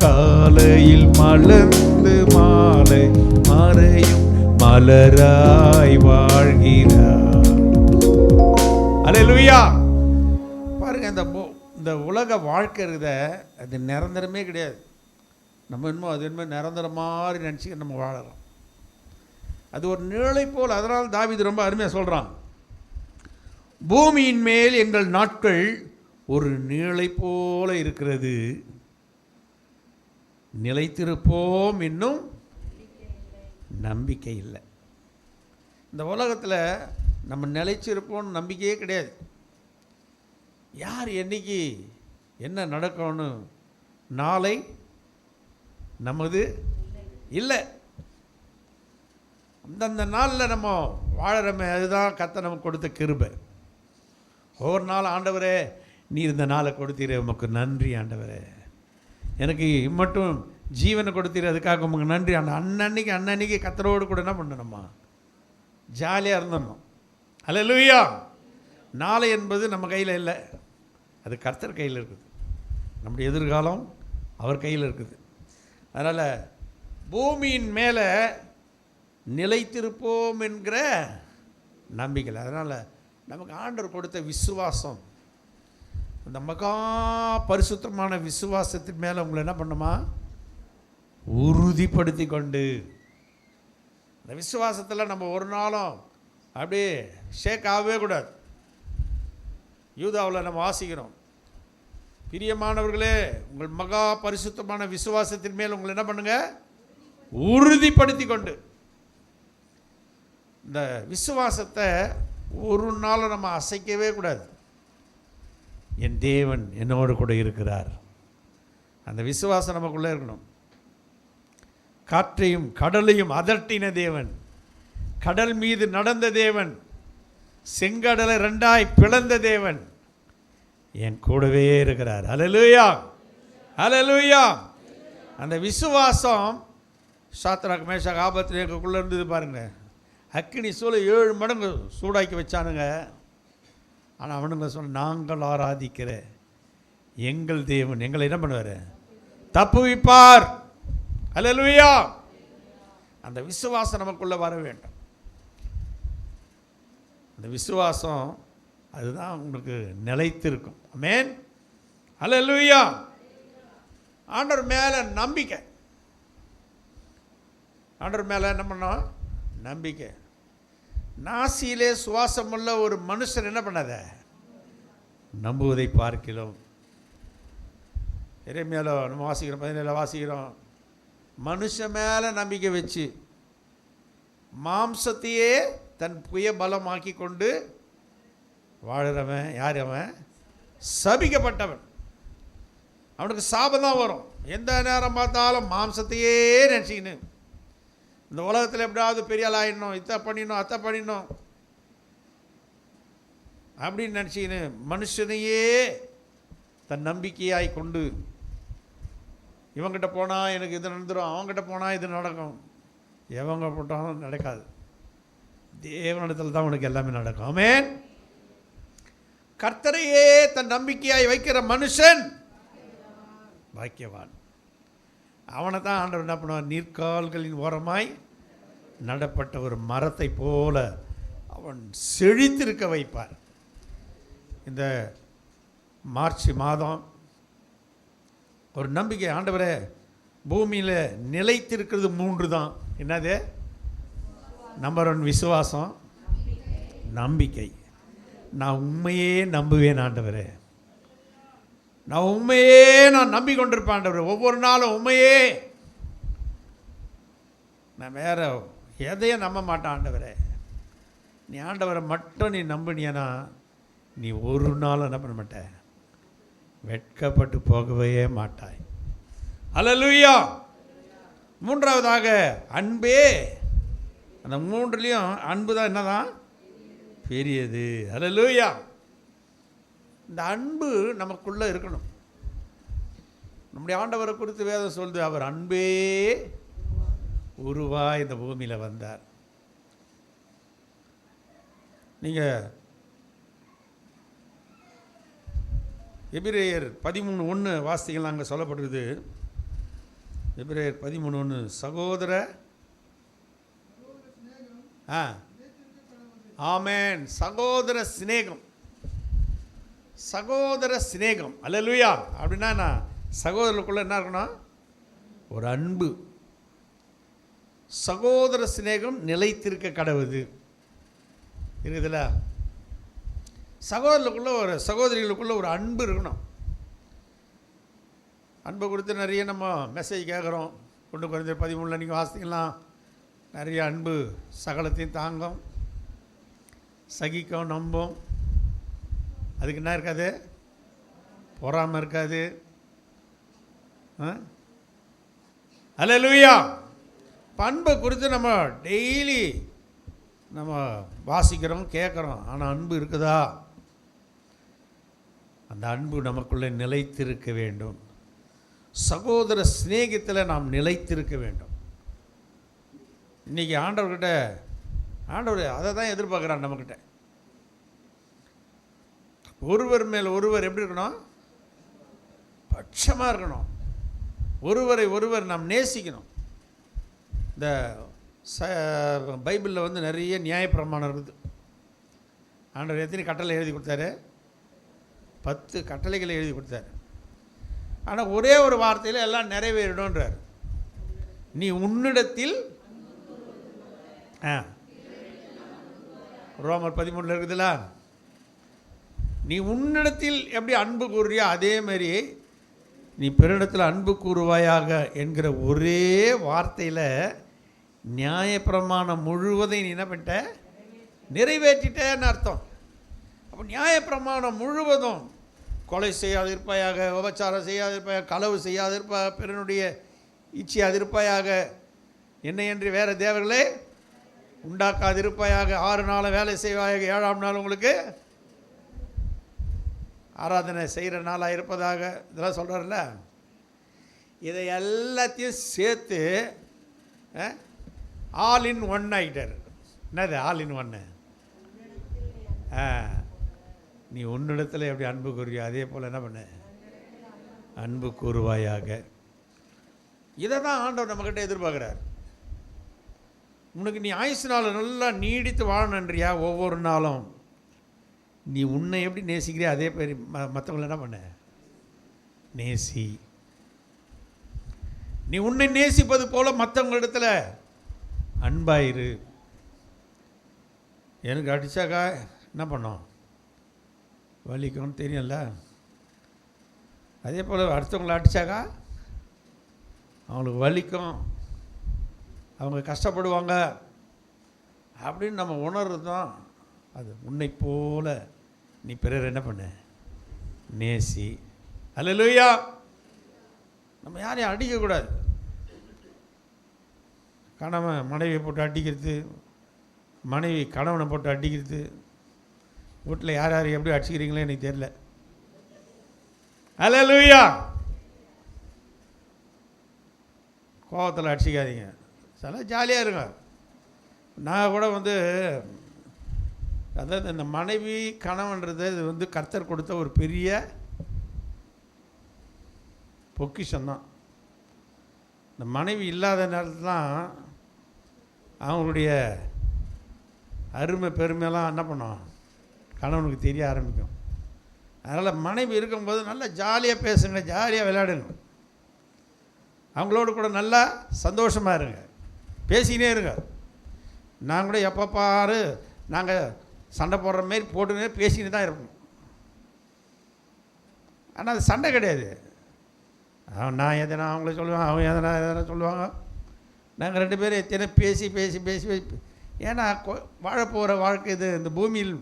காலையில் மலர்ந்து மாலை மறையும் மலராய் வாழ்கிறார். அல்லேலூயா. பாருங்க, இந்த உலக வாழ்க்கை இருக்குத, அது நிரந்தரமே கிடையாது. நம்ம என்னமோ அது என்னமோ நிரந்தர மாதிரி நினச்சிக்க நம்ம வாழலாம். அது ஒரு நிழலை போல். அதனால் தாவீது ரொம்ப அருமையாக சொல்கிறான், பூமியின் மேல் எங்கள் நாட்கள் ஒரு நிழலை போல இருக்கிறது, நிலைத்திருப்போம் இன்னும் நம்பிக்கை இல்லை. இந்த உலகத்தில் நம்ம நிலைச்சிருப்போம்னு நம்பிக்கையே கிடையாது. யார் என்னைக்கு என்ன நடக்கும்னு நாளை நமது இல்லை. அந்தந்த நாளில் நம்ம வாழறமே, அதுதான் கர்த்தர் நமக்கு கொடுத்த கிருபை. ஒவ்வொரு நாள், ஆண்டவரே நீர் இந்த நாளை கொடுத்தீரே, உமக்கு நன்றி ஆண்டவரே, எனக்கு மட்டும் ஜீவனை கொடுத்தீர், அதுக்காக உமக்கு நன்றி. அந்த அன்னன்னைக்கு கர்த்தரோடு கூட என்ன பண்ணணுமா? ஜாலியாக இருந்துடணும். அல்லேலூயா. நாளை என்பது நம்ம கையில் இல்லை, அது கர்த்தர் கையில் இருக்குது. நம்முடைய எதிர்காலம் அவர் கையில் இருக்குது. அதனால் பூமியின் மேலே நிலைத்திருப்போம் என்கிற நம்பிக்கை. அதனால் நமக்கு ஆண்டவர் கொடுத்த விசுவாசம், அந்த மகா பரிசுத்தமான விசுவாசத்தின் மேலே உங்களை என்ன பண்ணுமா? உறுதிப்படுத்தி கொண்டு. அந்த விசுவாசத்தில் நம்ம ஒரு நாளும் அப்படியே ஷேக் ஆகவே கூடாது. யூதாவில் நம்ம வாசிக்கிறோம், பிரியமானவர்களே, உங்கள் மகா பரிசுத்தமான விசுவாசத்தின் மேல் உங்களை என்ன பண்ணுங்க? உறுதிப்படுத்தி கொண்டு. இந்த விசுவாசத்தை ஒரு நாளும் நம்ம அசைக்கவே கூடாது. என் தேவன் என்னோடு கூட இருக்கிறார். அந்த விசுவாசம் நமக்குள்ளே இருக்கணும். காற்றையும் கடலையும் அதட்டின தேவன், கடல் மீது நடந்த தேவன், செங்கடலை 2ஆய் பிளந்த தேவன் என் கூடவே இருக்கிறார். அல்லேலூயா, அல்லேலூயா. அந்த விசுவாசம் சாத்ராக் மேஷாக் ஆபத்நேகோக்குள்ளே இருந்தது பாருங்க. அக்கினி சூளை 7 மடங்கு சூடாக்கி வச்சானுங்க. ஆனால் அவனுங்க சொன்ன, நாங்கள் ஆராதிக்கிற எங்கள் தேவன் எங்களை என்ன பண்ணுவார்? தப்புவிப்பார். அல்லேலூயா. அந்த விசுவாசம் நமக்குள்ளே வர வேண்டும். அந்த விசுவாசம் அதுதான் உங்களுக்கு நிலைத்திருக்கும். ஆமென், அல்லேலூயா. ஆண்டவர் மேலே நம்பிக்கை. ஆண்டவர் மேலே என்ன பண்ணோம்? நம்பிக்கை. நாசியிலே சுவாசமுள்ள ஒரு மனுஷன் என்ன பண்ணாத? நம்புவதை பார்க்கிறோம். எரேமியால நம்ம வாசிக்கிறோம், 17 வாசிக்கிறோம். மனுஷன் மேலே நம்பிக்கை வச்சு மாம்சத்தையே தன் புய பலமாக்கி கொண்டு வாழுறவன் யார்? அவன் சபிக்கப்பட்டவன். அவனுக்கு சாபம் தான் வரும். எந்த நேரம் பார்த்தாலும் மாம்சத்தையே நினச்சிக்கின்னு, இந்த உலகத்தில் எப்படியாவது பெரிய ஆள் ஆயிடணும், இத்தை பண்ணிடணும், அத்தை பண்ணிடணும் அப்படின்னு நினச்சிக்கின்னு மனுஷனையே தன் நம்பிக்கையாய் கொண்டு, இவங்கிட்ட போனால் எனக்கு இது நடந்துடும், அவங்ககிட்ட போனால் இது நடக்கும். எவங்க போட்டாலும் நடக்காது. தேவனிடத்தில் தான் உனக்கு எல்லாமே நடக்கும். ஆமென். கர்த்தரையே தன் நம்பிக்கையாய் வைக்கிற மனுஷன் பாக்கியவான். அவனை தான் ஆண்டவர் என்ன பண்ணுவார்? நீர்க்கால்களின் ஓரமாய் நடப்பட்ட ஒரு மரத்தை போல அவன் செழித்திருக்க வைப்பார். இந்த மார்ச் மாதம் ஒரு நம்பிக்கை. ஆண்டவரே, பூமியில் நிலைத்திருக்கிறது 3 தான். என்னது? நம்பர் 1 விசுவாசம், நம்பிக்கை. நான் உண்மையே நம்புவேன் ஆண்டவரே, நான் உண்மையே நான் நம்பிக்கொண்டிருப்பேன் ஆண்டவரே. ஒவ்வொரு நாளும் உண்மையே, நான் வேற எதையும் நம்ப மாட்டேன் ஆண்டவரே. நீ ஆண்டவரை மட்டும் நீ நம்பினியனா நீ ஒரு நாளும் என்ன பண்ண மாட்ட? வெட்கப்பட்டு போகவே மாட்டாய். அல்லேலூயா. 3வதாக அன்பே. அந்த 3லையும் அன்பு தான் என்னதான் பெரியது. அல்லேலூயா. இந்த அன்பு நமக்குள்ளே இருக்கணும். நம்முடைய ஆண்டவரை குறித்து வேதம் சொல்லுது, அவர் அன்பே உருவாய் இந்த பூமியில் வந்தார். நீங்கள் எபிரேயர் 13:1 வாசித்தீங்கன்னா அங்கே சொல்லப்படுறது. எபிரேயர் 13:1 சகோதர ஆமென், சகோதர சிநேகம். சகோதர சிநேகம். அல்லேலூயா. அப்படின்னா நான் சகோதரர்களுக்குள்ள என்ன இருக்கணும்? ஒரு அன்பு. சகோதர சிநேகம் நிலைத்திருக்க கடவுது இருக்குதுல்ல. சகோதரர்களுக்குள்ள ஒரு சகோதரிகளுக்குள்ள ஒரு அன்பு இருக்கணும். அன்பை குறித்து நிறைய நம்ம மெசேஜ் கேட்குறோம். 1 Corinthians 13 நீங்கள் வாசிக்கலாம். நிறைய அன்பு சகலத்தையும் தாங்கும், சகிக்கும், நம்பும். அதுக்கு என்ன இருக்காது? பொறாமை இருக்காது. அல்லேலூயா. அன்பை குறித்து நம்ம டெய்லி நம்ம வாசிக்கிறோம், கேட்குறோம். ஆனால் அன்பு இருக்குதா? அந்த அன்பு நமக்குள்ளே நிலைத்திருக்க வேண்டும். சகோதர சிநேகத்தில் நாம் நிலைத்திருக்க வேண்டும். இன்றைக்கி ஆண்டவர்கிட்ட ஆண்டவர் அதை தான் எதிர்பார்க்குறான் நம்மக்கிட்ட. ஒருவர் மேல் ஒருவர் எப்படி இருக்கணும்? பட்சமாக இருக்கணும். ஒருவரை ஒருவர் நாம் நேசிக்கணும். இந்த பைபிளில் வந்து நிறைய நியாயப்பிரமாணம் இருக்குது. ஆண்டவர் எத்தனை கட்டளை எழுதி கொடுத்தாரு? 10 கட்டளைகளை எழுதி கொடுத்தாரு. ஆனால் ஒரே ஒரு வார்த்தையில் எல்லாம் நிறைவேறிடும்ன்றார். நீ உன்னிடத்தில் ரோமர் 13 இருக்குதுல்ல, நீ உன்னிடத்தில் எப்படி அன்பு கூறுறியோ அதே மாதிரி நீ பிறனிடத்தில் அன்பு கூறுவாயாக என்கிற ஒரே வார்த்தையில் நியாயப்பிரமாணம் முழுவதையும் நீ என்ன பண்ணிட்ட? நிறைவேற்றிட்டேன்னு அர்த்தம். அப்போ நியாயப்பிரமாணம் முழுவதும் கொலை செய்யாதிருப்பாயாக, விபச்சாரம் செய்யாதிருப்பாயாக, களவு செய்யாதிருப்பாயாக, பிறனுடைய இச்சையாதிருப்பாயாக, என்னை என்று வேறு தேவர்களே உண்டாக்காதிருப்பாயாக, 6 நாள் வேலை செய்வாயாக, 7ஆம் நாள் உங்களுக்கு ஆராதனை செய்கிற நாளாக இருப்பதாக, இதெல்லாம் சொல்கிறார்ல. இதை எல்லாத்தையும் சேர்த்து ஆல் இன் ஒன் ஆகிட்டார். என்னது ஆல் இன் ஒன்று? நீ உன்னிடத்தில் எப்படி அன்பு கூறுவியோ அதே போல் என்ன பண்ண, அன்பு கூறுவாயாக. இதை தான் ஆண்டவர் நம்மக்கிட்ட எதிர்பார்க்குறார். உனக்கு நீ ஆயுசு நாள் நல்லா நீடித்து வாழணுன்றியா, ஒவ்வொரு நாளும் நீ உன்னை எப்படி நேசிக்கிறியா அதே பேர் மற்றவங்களை என்ன பண்ண, நேசி. நீ உன்னை நேசிப்பது போல மற்றவங்களிடத்தில் அன்பாயிரு. எனக்கு அடித்தாக்கா என்ன பண்ணோம், வலிக்கும்னு தெரியும்ல. அதே போல் அடுத்தவங்களை அடித்தாக்கா அவங்களுக்கு வலிக்கும், அவங்க கஷ்டப்படுவாங்க அப்படின்னு நம்ம உணர்றது தான் அது. உன்னை போல நீ பிறர் என்ன பண்ண, நேசி. அல்லேலூயா. நம்ம யாரையும் அடிக்கக்கூடாது. கணவன் மனைவியை போட்டு அடிக்கிறது, மனைவி கணவனை போட்டு அடிக்கிறது, வீட்டில் யார் யார் எப்படி அடிச்சுக்கிறீங்களே எனக்கு தெரியல. அல்லேலூயா. கோபத்தில் அடிச்சிக்காதீங்க, சில ஜாலியாக இருங்க. நான் கூட அதாவது இந்த மனைவி கணவன்றது இது கர்த்தர் கொடுத்த ஒரு பெரிய பொக்கிஷம்தான். இந்த மனைவி இல்லாத நேரத்தில் தான் அவங்களுடைய அருமை பெருமையெல்லாம் என்ன பண்ணோம், கணவனுக்கு தெரிய ஆரம்பிக்கும். அதனால் மனைவி இருக்கும்போது நல்லா ஜாலியாக பேசுங்க, ஜாலியாக விளையாடுங்க, அவங்களோடு கூட நல்லா சந்தோஷமாக இருங்க, பேசிக்கினே இருங்க. நான் கூட எப்போ பாரு நாங்கள் சண்டை போடுற மாரி போட்டுனே பேசிக்கிட்டு தான் இருப்போம். ஆனால் அது சண்டை கிடையாது. நான் எதனா அவங்கள சொல்லுவேன், அவங்க எதனா சொல்லுவாங்க. நாங்கள் 2 பேரும் எத்தனை பேசி பேசி பேசி பேசி. ஏன்னா வாழப்போகிற வாழ்க்கை இது, இந்த பூமியில்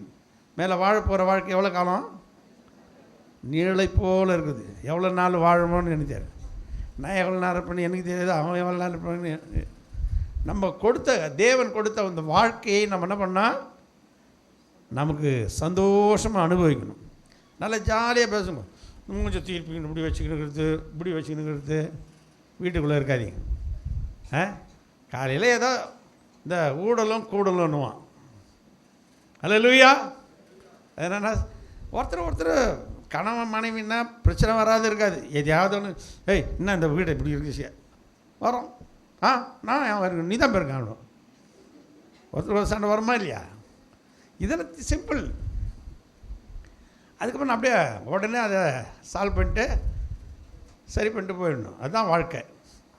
மேலே வாழப்போகிற வாழ்க்கை எவ்வளோ காலம், நீளை போல் இருக்குது. எவ்வளோ நாள் வாழணும்னு எனக்கு தெரியாது. நான் எவ்வளோ நேரம் இருப்பேன்னு எனக்கு தெரியாது, அவங்க எவ்வளோ நேரம் இருப்பாங்கன்னு. நம்ம கொடுத்த தேவன் கொடுத்த அந்த வாழ்க்கையை நம்ம என்ன பண்ணால் நமக்கு சந்தோஷமாக அனுபவிக்கணும். நல்லா ஜாலியாக பேசுங்க. கொஞ்சம் தீர்ப்பிக்கணும், இப்படி வச்சுக்கணுங்கிறது, இப்படி வச்சுக்கணுங்கிறது வீட்டுக்குள்ளே இருக்காதீங்க. காலையில் ஏதோ இந்த ஊடலும் கூடலும்னுவான். அல்லேலூயா. என்னென்னா ஒருத்தர் கணவன் மனைவின்னா பிரச்சனை வராது இருக்காது. எதையாவது ஒன்று, ஏய் என்ன இந்த வீடு இப்படி இருக்கு வரோம், நான் அவருக்கு நீ தான் போயிருக்கான், ஒருத்தர் சண்டை வருமா இல்லையா? இதெல்லாம் சிம்பிள். அதுக்கப்புறம் அப்படியே உடனே அதை சால்வ் பண்ணிட்டு சரி பண்ணிட்டு போயிடணும். அதுதான் வாழ்க்கை.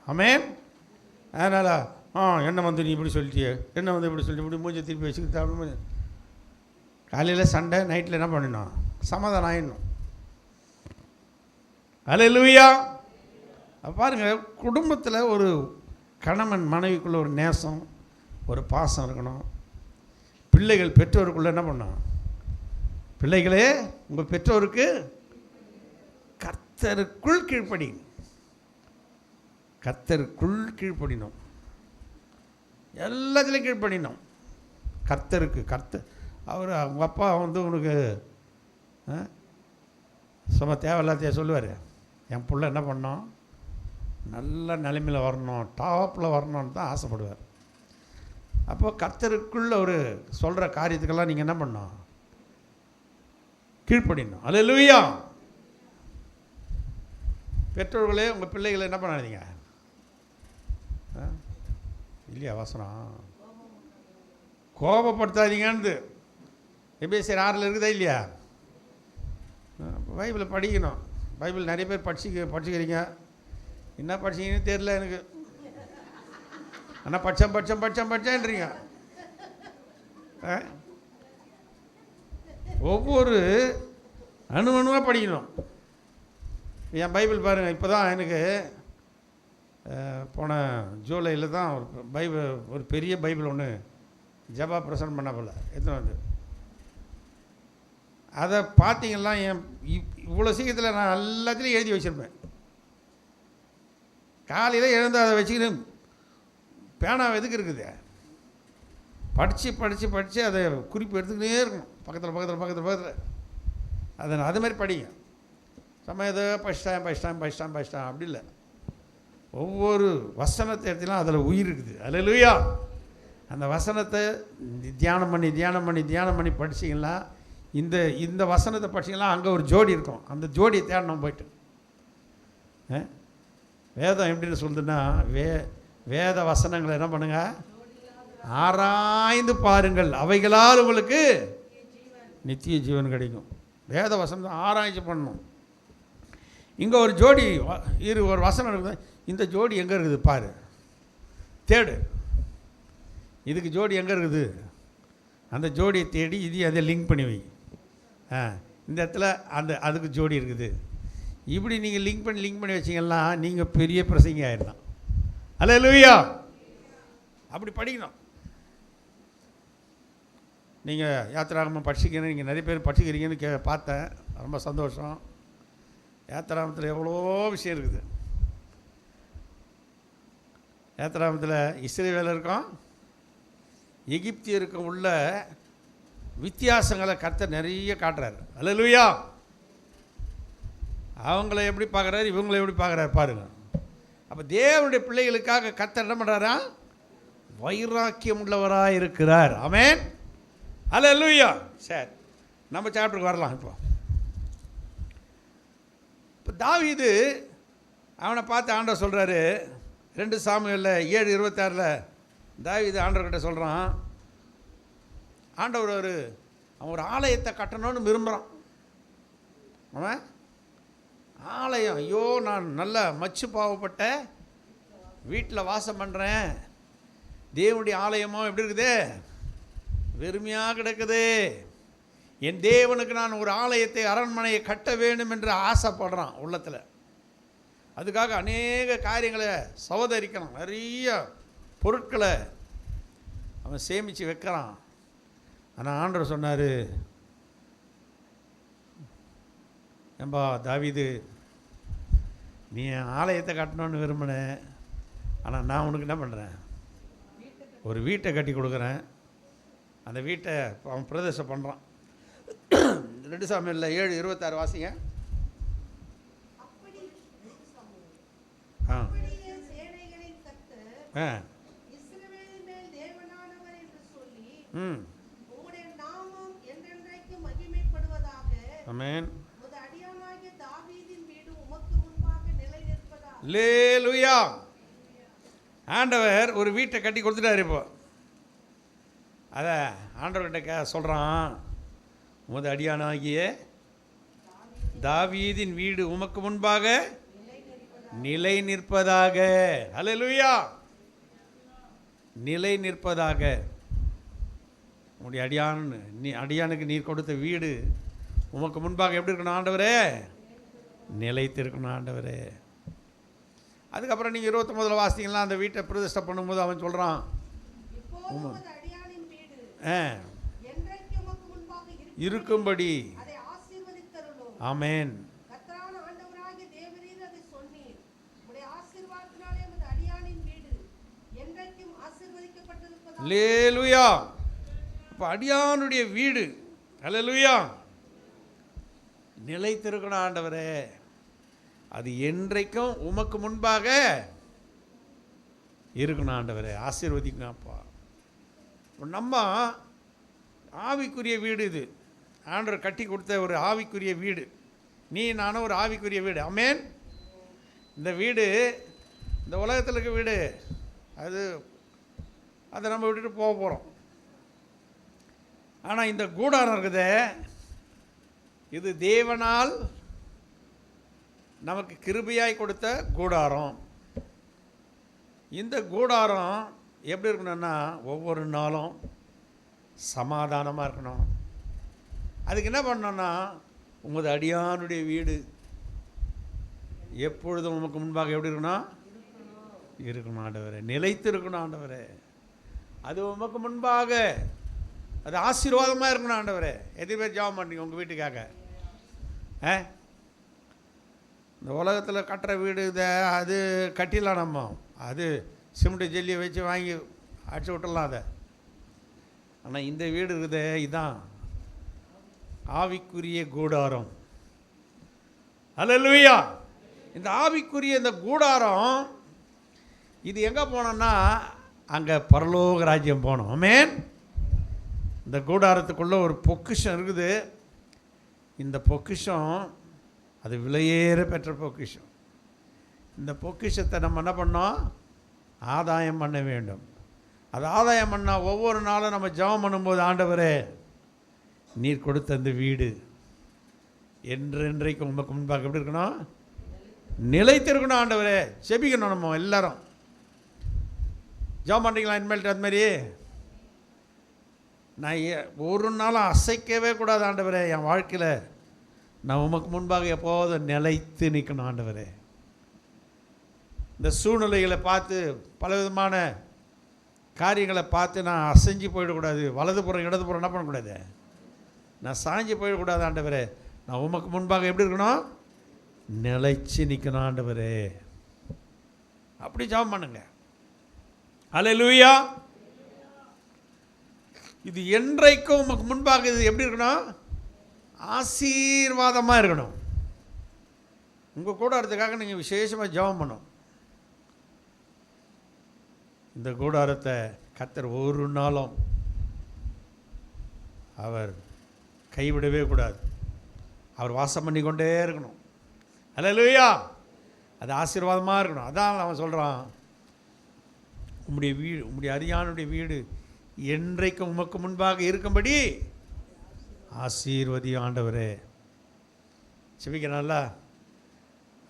ஆமென். அதனால் என்ன நீ இப்படி சொல்லிட்டியே, என்ன இப்படி சொல்லிட்டு இப்படி மூஞ்சி திருப்பி வச்சுக்கிட்டு அப்படி காலையில் சண்டை, நைட்டில் என்ன பண்ணணும், சமாதானம் ஆயிடணும். அல்லேலூயா. பாருங்கள், குடும்பத்தில் ஒரு கணவன் மனைவிக்குள்ளே ஒரு நேசம், ஒரு பாசம் இருக்கணும். பிள்ளைகள் பெற்றோருக்குள்ளே என்ன பண்ணணும், பிள்ளைகளே உங்கள் பெற்றோருக்கு கர்த்தருக்குள் கீழ்ப்படிங்க, கர்த்தருக்குள் கீழ்ப்படினோம், எல்லாத்துலேயும் கீழ்ப்படினோம். கர்த்தருக்கு அவர் அவங்க அப்பா உனக்கு சும்மா தேவையில்லாத்தையே சொல்லுவார், என் பிள்ளை என்ன பண்ணோம், நல்ல நிலைமையில் வரணும், டாப்பில் வரணும்னு தான் ஆசைப்படுவார். அப்போது கர்த்தருக்குள்ள ஒரு சொல்கிற காரியத்துக்கெல்லாம் நீங்கள் என்ன பண்ணணும், கீழ்ப்படினோம். அல்லேலூயா. பெற்றோர்களே உங்கள் பிள்ளைகளை என்ன பண்ணாதீங்க இல்லையா, வசனம் கோபப்படுத்தாதீங்கன்னு எபேசியர் 6 இருக்குதா இல்லையா? பைபிளை படிக்கணும். பைபிள் நிறைய பேர் படிச்சுக்கிறீங்க, என்ன படிச்சிங்கன்னு தெரியல எனக்கு. ஆனால் படித்தேன்றீங்க. ஒவ்வொரு அணுவாக படிக்கணும். என் பைபிள் பாருங்கள், இப்போ தான் எனக்கு போன ஜூலையில் தான் ஒரு பெரிய பைபிள் ஒன்று ஜபா பிரசன்னம் பண்ண போல எத்தனை வந்து அதை பார்த்தீங்கன்னா இவ்வளோ சீக்கிரத்தில் நான் எல்லாத்துலேயும் எழுதி வச்சுருப்பேன். காலையில் எழுந்து அதை வச்சுக்கிட்டு பேனா எதுக்கு இருக்குது, படித்து அதை குறிப்பு எடுத்துக்கிட்டே இருக்கணும். பக்கத்தில் அதை அது மாதிரி படிங்க. சமயத்தை படிச்சிட்டேன் அப்படி இல்லை. ஒவ்வொரு வசனத்தை எடுத்தினா அதில் உயிர் இருக்குது. அல்லேலூயா. அந்த வசனத்தை தியானம் பண்ணி படிச்சிங்கன்னா இந்த வசனத்தை படிச்சிங்கன்னா அங்கே ஒரு ஜோடி இருக்கும். அந்த ஜோடியை தேடணும் போய்ட்டு. வேதம் எப்படின்னு சொல்லுதுன்னா, வேத வசனங்களை என்ன பண்ணுங்க, ஆராய்ந்து பாருங்கள், அவைகளால் உங்களுக்கு நித்திய ஜீவன் கிடைக்கும். வேத வசனத்தை ஆராய்ச்சி பண்ணணும். இங்கே ஒரு ஜோடி ஒரு வசனம் இருக்குது. இந்த ஜோடி எங்கே இருக்குது பாரு, தேடு. இதுக்கு ஜோடி எங்கே இருக்குது, அந்த ஜோடியை தேடி அதை லிங்க் பண்ணி வை. இந்த இடத்துல அதுக்கு ஜோடி இருக்குது. இப்படி நீங்கள் லிங்க் பண்ணி வச்சிங்கன்னா நீங்கள் பெரிய பிரசங்கி ஆயிடலாம். அல்லேலூயா. அப்படி படிக்கணும். நீங்கள் யாத்திராகமம் படிச்சிக்கிறீங்க, நீங்கள் நிறைய பேர் படிச்சிக்கிறீங்கன்னு பார்த்தேன். ரொம்ப சந்தோஷம். யாத்திராகமத்தில் எவ்வளோ விஷயம் இருக்குது. யாத்திராகமத்தில் இஸ்ரவேலருக்கும் எகிப்தியருக்கும் உள்ள வித்தியாசங்களை கர்த்தர் நிறைய காட்டுறாரு. அல்லேலூயா. அவங்கள எப்படி பார்க்குறாரு, இவங்களை எப்படி பார்க்குறாரு பாருங்கள். அப்போ தேவனுடைய பிள்ளைகளுக்காக கர்த்தர் என்ன பண்ணுறாரா, வைராக்கியம் உள்ளவராக இருக்கிறார். ஆமென். அல்லேலூயா. சரி, நம்ம சாப்டருக்கு வரலாம். இப்போ தாவீது அவனை பார்த்து ஆண்டவர் சொல்கிறாரு, 2 சாமுவேலில் 7:26 தாவீது ஆண்டவர்கிட்ட சொல்கிறான், ஆண்டவர் அவன் ஒரு ஆலயத்தை கட்டணும்னு விரும்புகிறான். அவன் ஆலயம், ஐயோ நான் நல்ல மச்சு பாவப்பட்ட வீட்டில் வாசம் பண்ணுறேன், தேவனுடைய ஆலயமோ எப்படி இருக்குது, வெறுமையாக கிடக்குது, என் தேவனுக்கு நான் ஒரு ஆலயத்தை அரண்மனையை கட்ட வேண்டும் என்று ஆசைப்படுறான் உள்ளத்தில். அதுக்காக அநேக காரியங்களை சவதரிக்கணும், நிறைய பொருட்களை அவன் சேமித்து வைக்கிறான். ஆனால் ஆண்டவர் சொன்னார், ஏம்பா தாவீது, நீ ஆலயத்தை கட்டணும்னு விரும்பினேன், ஆனால் நான் உனக்கு என்ன பண்ணுறேன், ஒரு வீட்டை கட்டி கொடுக்குறேன். அந்த வீட்டை அவன் பிரதேசம் பண்ணுறான். 2 சாமுவேலில் 7:26 வாசிங்க. ஆமென். அல்லேலூயா. ஆண்டவர் ஒரு வீட்டை கட்டி கொடுத்துட்டார். இப்போ அதை ஆண்டவர்கிட்ட சொல்கிறான், உமது அடியானாகிய தாவீதின் வீடு உமக்கு முன்பாக நிலை நிற்பதாக. அல்லேலூயா. நிலை நிற்பதாக. உங்களுடைய அடியானுக்கு நீர் கொடுத்த வீடு உமக்கு முன்பாக எப்படி இருக்கணும் ஆண்டவரே, நிலைத்திருக்கணும் ஆண்டவரே. அதுக்கப்புறம் நீங்கள் 29 வாசித்தீங்கன்னா அந்த வீட்டை பிரதிஷ்டை பண்ணும்போது அவன் சொல்கிறான், இருக்கும்படி. ஆமென். அல்லேலூயா. இப்போ அடியானுடைய வீடு, அல்லேலூயா, நிலைத்திருக்கணும் ஆண்டவரே, அது என்றைக்கும் உமக்கு முன்பாக இருக்கணும் ஆண்டவரே, ஆசீர்வதிக்கணும்ப்பா. நம்ம ஆவிக்குரிய வீடு, இது ஆண்டவர் கட்டி கொடுத்த ஒரு ஆவிக்குரிய வீடு. நீ நானும் ஒரு ஆவிக்குரிய வீடு. ஆமென். இந்த வீடு இந்த உலகத்தில் இருக்க வீடு, அதை நம்ம விட்டுட்டு போக போகிறோம். ஆனால் இந்த கூடாரம் இருக்குதே, இது தேவனால் நமக்கு கிருபையாய் கொடுத்த கூடாரம். இந்த கூடாரம் எப்படி இருக்கணும்னா ஒவ்வொரு நாளும் சமாதானமாக இருக்கணும். அதுக்கு என்ன பண்ணணும்னா, உமது அடியானுடைய வீடு எப்பொழுதும் உமக்கு முன்பாக எப்படி இருக்கணும், இருக்கணும் ஆண்டவரே, நிலைத்து இருக்கணும் ஆண்டவரே. அது உமக்கு முன்பாக அது ஆசீர்வாதமாக இருக்கணும் ஆண்டவரே. எத்தனை பேர் ஜெபம் பண்ணுறீங்க உங்கள் வீட்டுக்காக? இந்த உலகத்தில் கட்டுற வீடு இதை அது கட்டிடலாம், நம்ம அது சிமெண்ட் ஜெல்லியை வச்சு வாங்கி அடிச்சு விட்டுடலாம் அதை. ஆனால் இந்த வீடு இருக்குதே, இதுதான் ஆவிக்குரிய கூடாரம். அல்லேலூயா. இந்த ஆவிக்குரிய இந்த கூடாரம் இது எங்கே போனோம்னா அங்கே பரலோக ராஜ்யம் போனோம். ஆமென். இந்த கூடாரத்துக்குள்ளே ஒரு பொக்கிஷம் இருக்குது. இந்த பொக்கிஷம் அது விலையேற பெற்ற பொக்கிஷம். இந்த பொக்கிஷத்தை நம்ம என்ன பண்ணோம்? ஆதாயம் பண்ண வேண்டும். அது ஆதாயம் பண்ணால் ஒவ்வொரு நாளும் நம்ம ஜெபம் பண்ணும்போது, ஆண்டவரே நீர் கொடுத்த இந்த வீடு என்றென்றைக்கு உமக்கு முன்பாக எப்படி இருக்கணும்? நிலைத்திருக்கணும். ஆண்டவரே செபிக்கணும். நம்ம எல்லாரும் ஜெபம் பண்ணுறீங்களா இனிமேல்ட்டு? அது மாதிரி நான் ஒரு நாளும் அசைக்கவே கூடாது ஆண்டவரே. என் வாழ்க்கையில் நான் உமக்கு முன்பாக எப்போதும் நிலைத்து நிற்கணும் ஆண்டவரே. இந்த சூழ்நிலைகளை பார்த்து பலவிதமான காரியங்களை பார்த்து நான் அசைஞ்சு போயிடக்கூடாது. வலதுபுறம் இடதுபுறம் என்ன பண்ணக்கூடாது? நான் சாஞ்சு போயிடக்கூடாது ஆண்டவரே. நான் உமக்கு முன்பாக எப்படி இருக்கணும்? நிலைச்சு நிற்கணும் ஆண்டவரே. அப்படி ஜெபம் பண்ணுங்க. அல்லேலூயா. இது என்றைக்கும் உமக்கு முன்பாக இது எப்படி இருக்கணும்? ஆசீர்வாதமாக இருக்கணும். உங்கள் கூடாரத்துக்காக நீங்கள் விசேஷமாக ஜெபம் பண்ணணும். இந்த கூடாரத்தை கர்த்தர் ஒரு நாளும் அவர் கைவிடவே கூடாது. அவர் வாசம் பண்ணி கொண்டே இருக்கணும். அல்லேலூயா. அது ஆசீர்வாதமாக இருக்கணும். அதான் அவன் சொல்கிறான், உம்முடைய வீடு, உம்முடைய அரியானுடைய வீடு என்றைக்கும் உமக்கு முன்பாக இருக்கும்படி ஆசீர்வதி ஆண்டவரே. செபிக்கிறான்ல.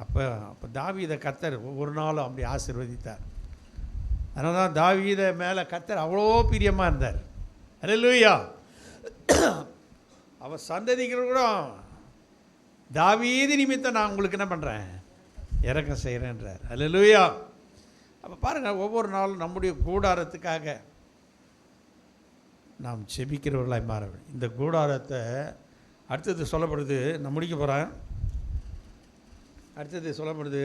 அப்போ தாவீதை கர்த்தர் ஒவ்வொரு நாளும் அப்படி ஆசீர்வதித்தார். அதனால தான் தாவீதை மேலே கர்த்தர் அவ்வளோ பிரியமாக இருந்தார். அல்லேலூயா. அவர் சந்ததிகள் கூட தாவீது நிமித்தம் நான் உங்களுக்கு என்ன பண்ணுறேன்? இரக்கம் செய்கிறேன்றார். அல்லேலூயா. அப்போ பாருங்கள், ஒவ்வொரு நாளும் நம்முடைய கூடாரத்துக்காக நாம் செபிக்கிறவர்களாய் மாற வேண்டும். இந்த கூடாரத்தை அடுத்தது சொல்லப்படுது, நான் முடிக்க போகிறேன். அடுத்தது சொல்லப்படுது,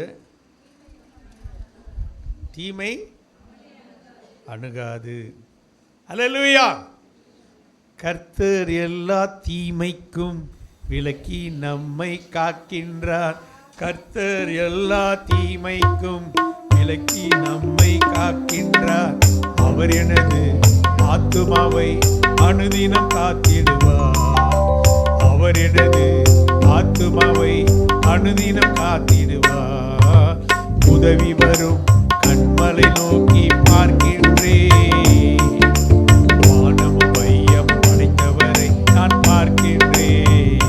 தீமை அணுகாது. அல்லேலூயா. கர்த்தர் எல்லா தீமைக்கும் விலக்கி நம்மை காக்கின்றார். கர்த்தர் எல்லா தீமைக்கும் விலக்கி நம்மை காக்கின்றார். அவர் எனது ஆத்துமாவை அனுதினம் காத்திடுவார். அவர் எனது ஆத்துமாவை அனுதினம் காத்திடுவார். உதவி வரும் கண்மலை நோக்கி பார்க்கின்றேன். வானமும் வையம் படைத்தவரை நான் பார்க்கின்றேன்.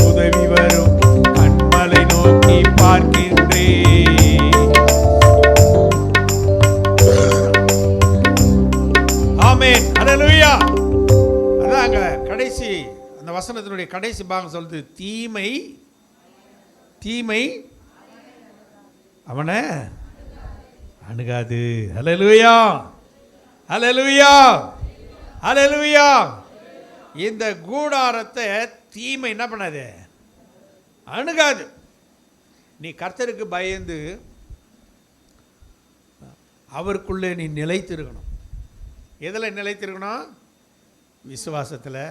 உதவி வரும் கண்மலை நோக்கி பார்க்கின்றேன். ஆமென். அல்லேலூயா. அதாங்க கடைசி அந்த வசனத்தினுடைய கடைசி பாகம் சொல்லுது, தீமை தீமை அவனை அணுகாது. அல்லேலூயா. அல்லேலூயா. அல்லேலூயா. இந்த கூடாரத்தை தீமை என்ன பண்ணாது? அணுகாது. நீ கர்த்தருக்கு பயந்து அவருக்குள்ளே நீ நிலைத்திருக்கணும். எதில் நிலைத்திருக்கணும்? விசுவாசத்தில்,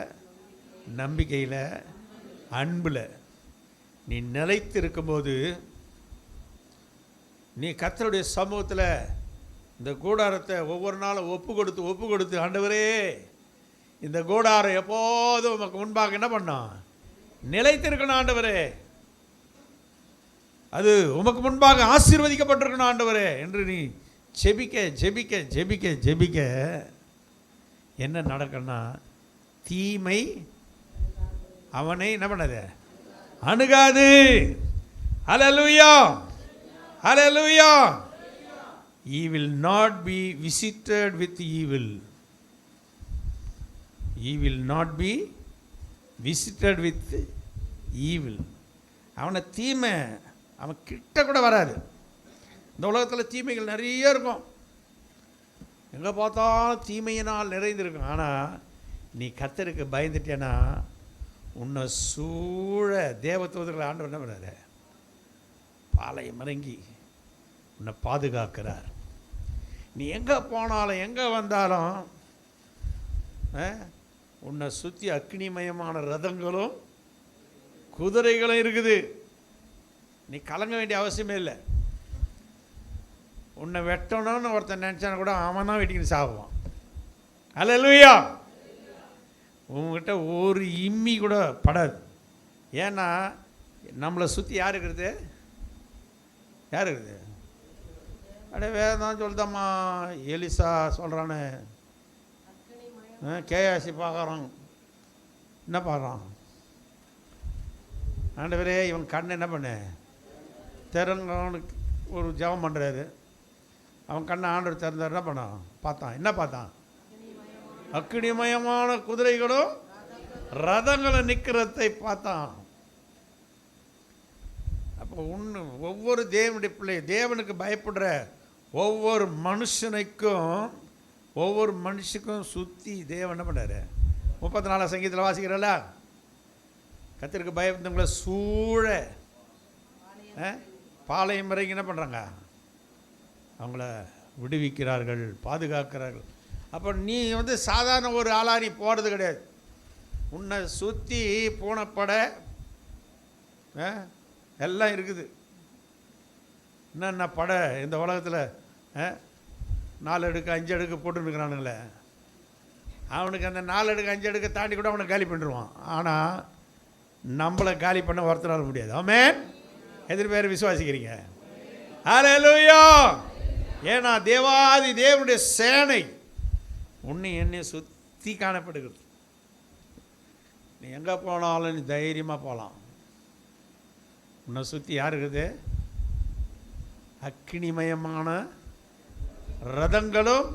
நம்பிக்கையில், அன்பில் நீ நிலைத்திருக்கும்போது நீ கர்த்தருடைய சமூகத்தில் இந்த கூடாரத்தை ஒவ்வொரு நாளும் ஒப்பு கொடுத்து ஆண்டவரே இந்த கூடாரம் எப்போதும் உமக்கு முன்பாக என்ன பண்ணோம்? நிலைத்திருக்கணும் ஆண்டவரே. அது உமக்கு முன்பாக ஆசீர்வதிக்கப்பட்டிருக்கணும் ஆண்டவரே என்று நீ ஜெபிக்க ஜெபிக்க ஜெபிக்க ஜெபிக்க என்ன நடக்கும்னா, தீமை அவனை என்ன பண்ணாது? அணுகாது. அல்லேலூயா. Hallelujah. He will not be visited with evil. He will not be visited with evil. அவனை தீமை அவன் கிட்ட கூட வராது. இந்த உலகத்தில் தீமைகள் நிறைய இருக்கும். எங்கே பார்த்தாலும் தீமையினால் நிறைந்திருக்கும். ஆனால் நீ கர்த்தருக்கு பயந்துட்டேன்னா உன்னை சூழ தேவதூதர்களை ஆண்டவர் என்ன பண்ணாரு? பாளையம் இறங்கி உன்னை பாதுகாக்கிறார். நீ எங்கே போனாலும் எங்கே வந்தாலும் உன்னை சுற்றி அக்னிமயமான ரதங்களும் குதிரைகளும் இருக்குது. நீ கலங்க வேண்டிய அவசியமே இல்லை. உன்னை வெட்டணும்னு ஒருத்தன் நினச்சான கூட அவன் தான் வெட்டிக்கிட்டு சாகுவான். அல்லேலூயா. உங்ககிட்ட ஒரு இம்மி கூட படாது. ஏன்னா நம்மளை சுற்றி யார் இருக்கிறது? யார் இருக்குது? அப்படியே வேதான் சொல்லுதாம்மா. எலிசா சொல்கிறானே, கேயாசி பார்க்குறான். என்ன பார்க்குறான்? ஆண்டவரே இவன் கண் என்ன பண்ணு திறங்கவனுக்கு ஒரு ஜெபம் பண்ணுறாரு. அவன் கண்ணை ஆண்டவர் திறந்தார். என்ன பண்ணான்? பார்த்தான். என்ன பார்த்தான்? அக்கினிமயமான குதிரைகளும் ரதங்களும் நிற்கிறதை பார்த்தான். அப்போ ஒவ்வொரு தேவனுடைய பிள்ளை, தேவனுக்கு பயப்படுற ஒவ்வொரு மனுஷனுக்கும் சுற்றி தேவன் என்ன பண்ணாரு? 34 சங்கீதத்தில் வாசிக்கிறல்ல, கர்த்தருக்கு பயந்தவங்களை சூழ பாளையம் இறங்கி என்ன பண்ணுறாங்க? அவங்கள விடுவிக்கிறார்கள், பாதுகாக்கிறார்கள். அப்போ நீ சாதாரண ஒரு ஆளாக நீ போகிறது கிடையாது. உன்னை சுற்றி பூனைப்பட எல்லாம் இருக்குது. என்னென்ன படை இந்த உலகத்தில் 4 அடுக்கு 5 அடுக்கு போட்டுருக்கிறானுங்களே, அவனுக்கு அந்த 4 அடுக்கு 5 அடுக்கு தாண்டி கூட அவனை காலி பண்ணிடுவான். ஆனால் நம்மளை காலி பண்ண ஒருத்தரால முடியாது. ஆமென். எத்தனை பேர் விசுவாசிக்கிறீங்க? ஹல்லேலூயா. ஏன்னா தேவாதி தேவனுடைய சேனை உன்னை என்னை சுற்றி காணப்படுகிறது. நீ எங்கே போனாலும் நீ தைரியமாக போகலாம். உன்னை சுற்றி யார் இருக்குது? அக்கினிமயமான ரதங்களும்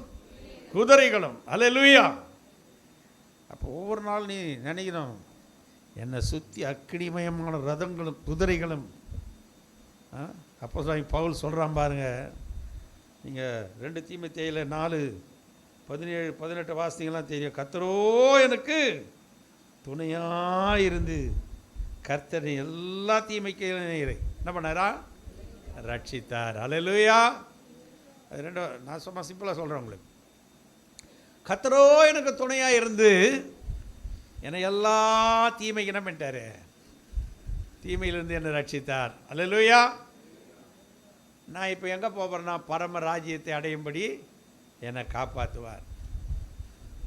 குதிரைகளும். அல்லேலூயா. அப்போ ஒவ்வொரு நாள் நீ நினைக்கணும், என்னை சுற்றி அக்கினிமயமான ரதங்களும் குதிரைகளும். அப்போஸ்தலன் பவுல் சொல்கிறான் பாருங்க. நீங்கள் 2 தீமோத்தேயுல 4:17-18 வாசித்தீங்கன்னா தெரியும். கர்த்தரோ எனக்கு துணையாக இருந்து கர்த்தர் எல்லா தீமைக்கு என்ன பண்ணாரா? ரட்சித்தார். அல்லேலூயா. அது 2 நான் சும்மா சிம்பிளாக சொல்கிறேன் உங்களுக்கு. கர்த்தரோ எனக்கு துணையாக இருந்து என்னை எல்லா தீமைக்கு என்ன பண்ணிட்டாரு? தீமையிலிருந்து என்னை ரட்சித்தார். அல்லேலூயா. நான் இப்போ எங்கே போகிறேன்னா பரம ராஜ்யத்தை அடையும்படி என்னை காப்பாற்றுவார்.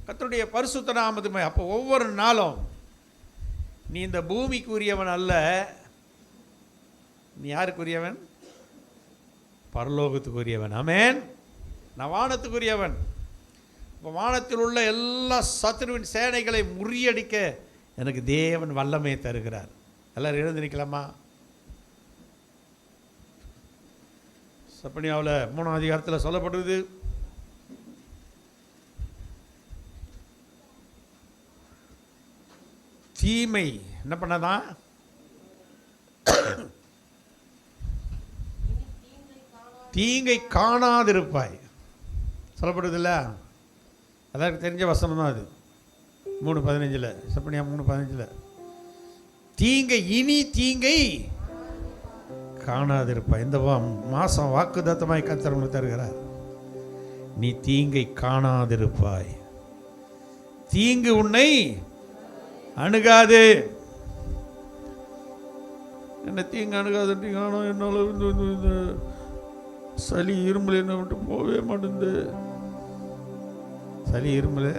கர்த்தருடைய பரிசுத்த நாமத்துமே. அப்போ ஒவ்வொரு நாளும் நீ இந்த பூமிக்குரியவன் அல்ல. நீ யாருக்குரியவன்? பரலோகத்துக்குரியவன். ஆமென். நான் வானத்துக்குரியவன். இப்போ வானத்தில் உள்ள எல்லா சத்துருவின் சேனைகளை முறியடிக்க எனக்கு தேவன் வல்லமையை தருகிறார். எல்லோரும் எழுந்து நிற்கலாமா? சப்பனியாவில் 3ஆம் அதிகாரத்தில் சொல்லப்படுது, தீமை என்ன பண்ணதான்? தீங்கை காணாதிருப்பாய் சொல்லப்படுது இல்லை? எல்லாருக்கும் தெரிஞ்ச வசனம் தான் அது. 3:15 சப்பனியா 3:15 தீங்கை இனி தீங்கை காணாதிருப்பாய். இந்த மாதம் வாக்குத்தத்தமாய் கர்த்தர் உங்களுக்கு தருகிறார். நீ தீங்கை காணாதிருப்பாய், தீங்கு உன்னை அணுகாது. என்ன தீங்கு அணுகாதுன்றீங்க? ஆனால் என்னால் இந்த சளி இருமல் என்ன விட்டு போகவே மாட்டேங்குது. சளி இருமல்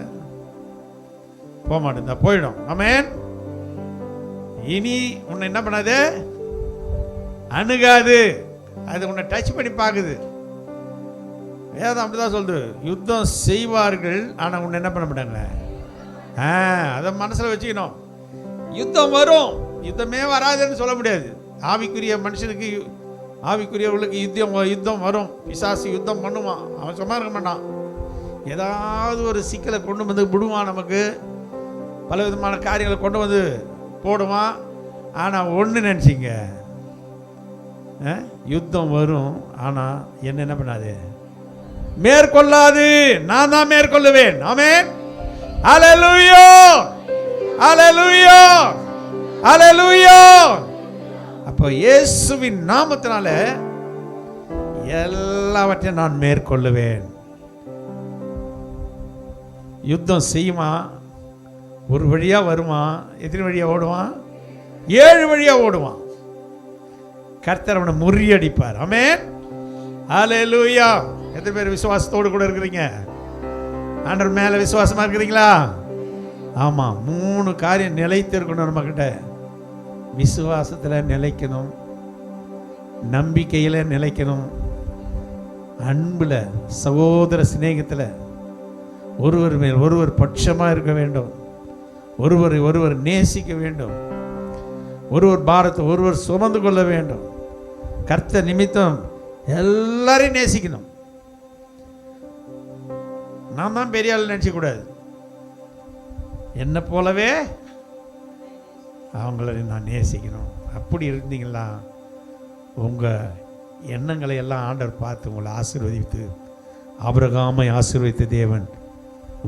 போக மாட்டேங்குதா? போயிடும். ஆமென். இனி உன்னை என்ன பண்ணாது? அணுகாது. அது உன்னை டச் பண்ணி பார்க்குது. வேதம் அப்படிதான் சொல்லுது. யுத்தம் செய்வார்கள், ஆனால் உன்னை என்ன பண்ண மாட்டாங்க. அதை மனசில் வச்சுக்கணும். யுத்தம் வரும், யுத்தமே வராதுன்னு சொல்ல முடியாது. ஆவிக்குரிய மனுஷனுக்கு, ஆவிக்குரியவர்களுக்கு யுத்தம் வரும். பிசாசு யுத்தம் பண்ணுவான். அவன் சும்மா இருக்க மாட்டான். ஏதாவது ஒரு சிக்கலை கொண்டு வந்து விடுவான். நமக்கு பல விதமான காரியங்களை கொண்டு வந்து போடுவான். ஆனால் ஒன்று நினச்சிங்க, யுத்தம் வரும், ஆனால் என்ன பண்ணாது? மேற்கொள்ளாது, நான் தான் மேற்கொள்ளுவேன். ஆமென். அல்லேலூயா, அல்லேலூயா, அல்லேலூயா. அப்போ இயேசுவின் நாமத்தினால எல்லாவற்றையும் நான் மேற்கொள்ளுவேன். யுத்தம் செய்யுமா, ஒரு வழியா வருமா, எத்தனை வழியா ஓடுவான்? 7 வழியா ஓடுவான். கர்த்தர் அவனை முறியடிப்பார். ஆமென். அல்லேலூயா. எத்தனை பேர் விசுவாசத்தோடு கூட இருக்கிறீங்க? ஆண்டவர் மேல விசுவாசமா இருக்கிறீங்களா? ஆமா, 3 காரியம் நிலைத்து இருக்கணும். நம்ம கிட்ட விசுவாசத்துல நிலைக்கணும், நம்பிக்கையில நிலைக்கணும், அன்புல, சகோதர சிநேகத்துல ஒருவர் மேல் ஒருவர் பட்சமா இருக்க வேண்டும், ஒருவரை ஒருவர் நேசிக்க வேண்டும், ஒருவர் பாரத்தை ஒருவர் சுமந்து கொள்ள வேண்டும். கர்த்தர் நிமித்தம் எல்லாரையும் நேசிக்கணும். நான் தான் பெரிய ஆள் நினைச்ச கூடாது. என்ன போலவே அவங்கள நான் நேசிக்கணும். அப்படி இருந்தீங்களா உங்க எண்ணங்களை எல்லாம் ஆண்டவர் பார்த்து உங்களை ஆசீர்வதித்து, ஆபிரகாமை ஆசீர்வதித்த தேவன்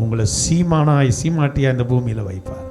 உங்களை சீமாட்டியா இந்த பூமியில் வைப்பார்.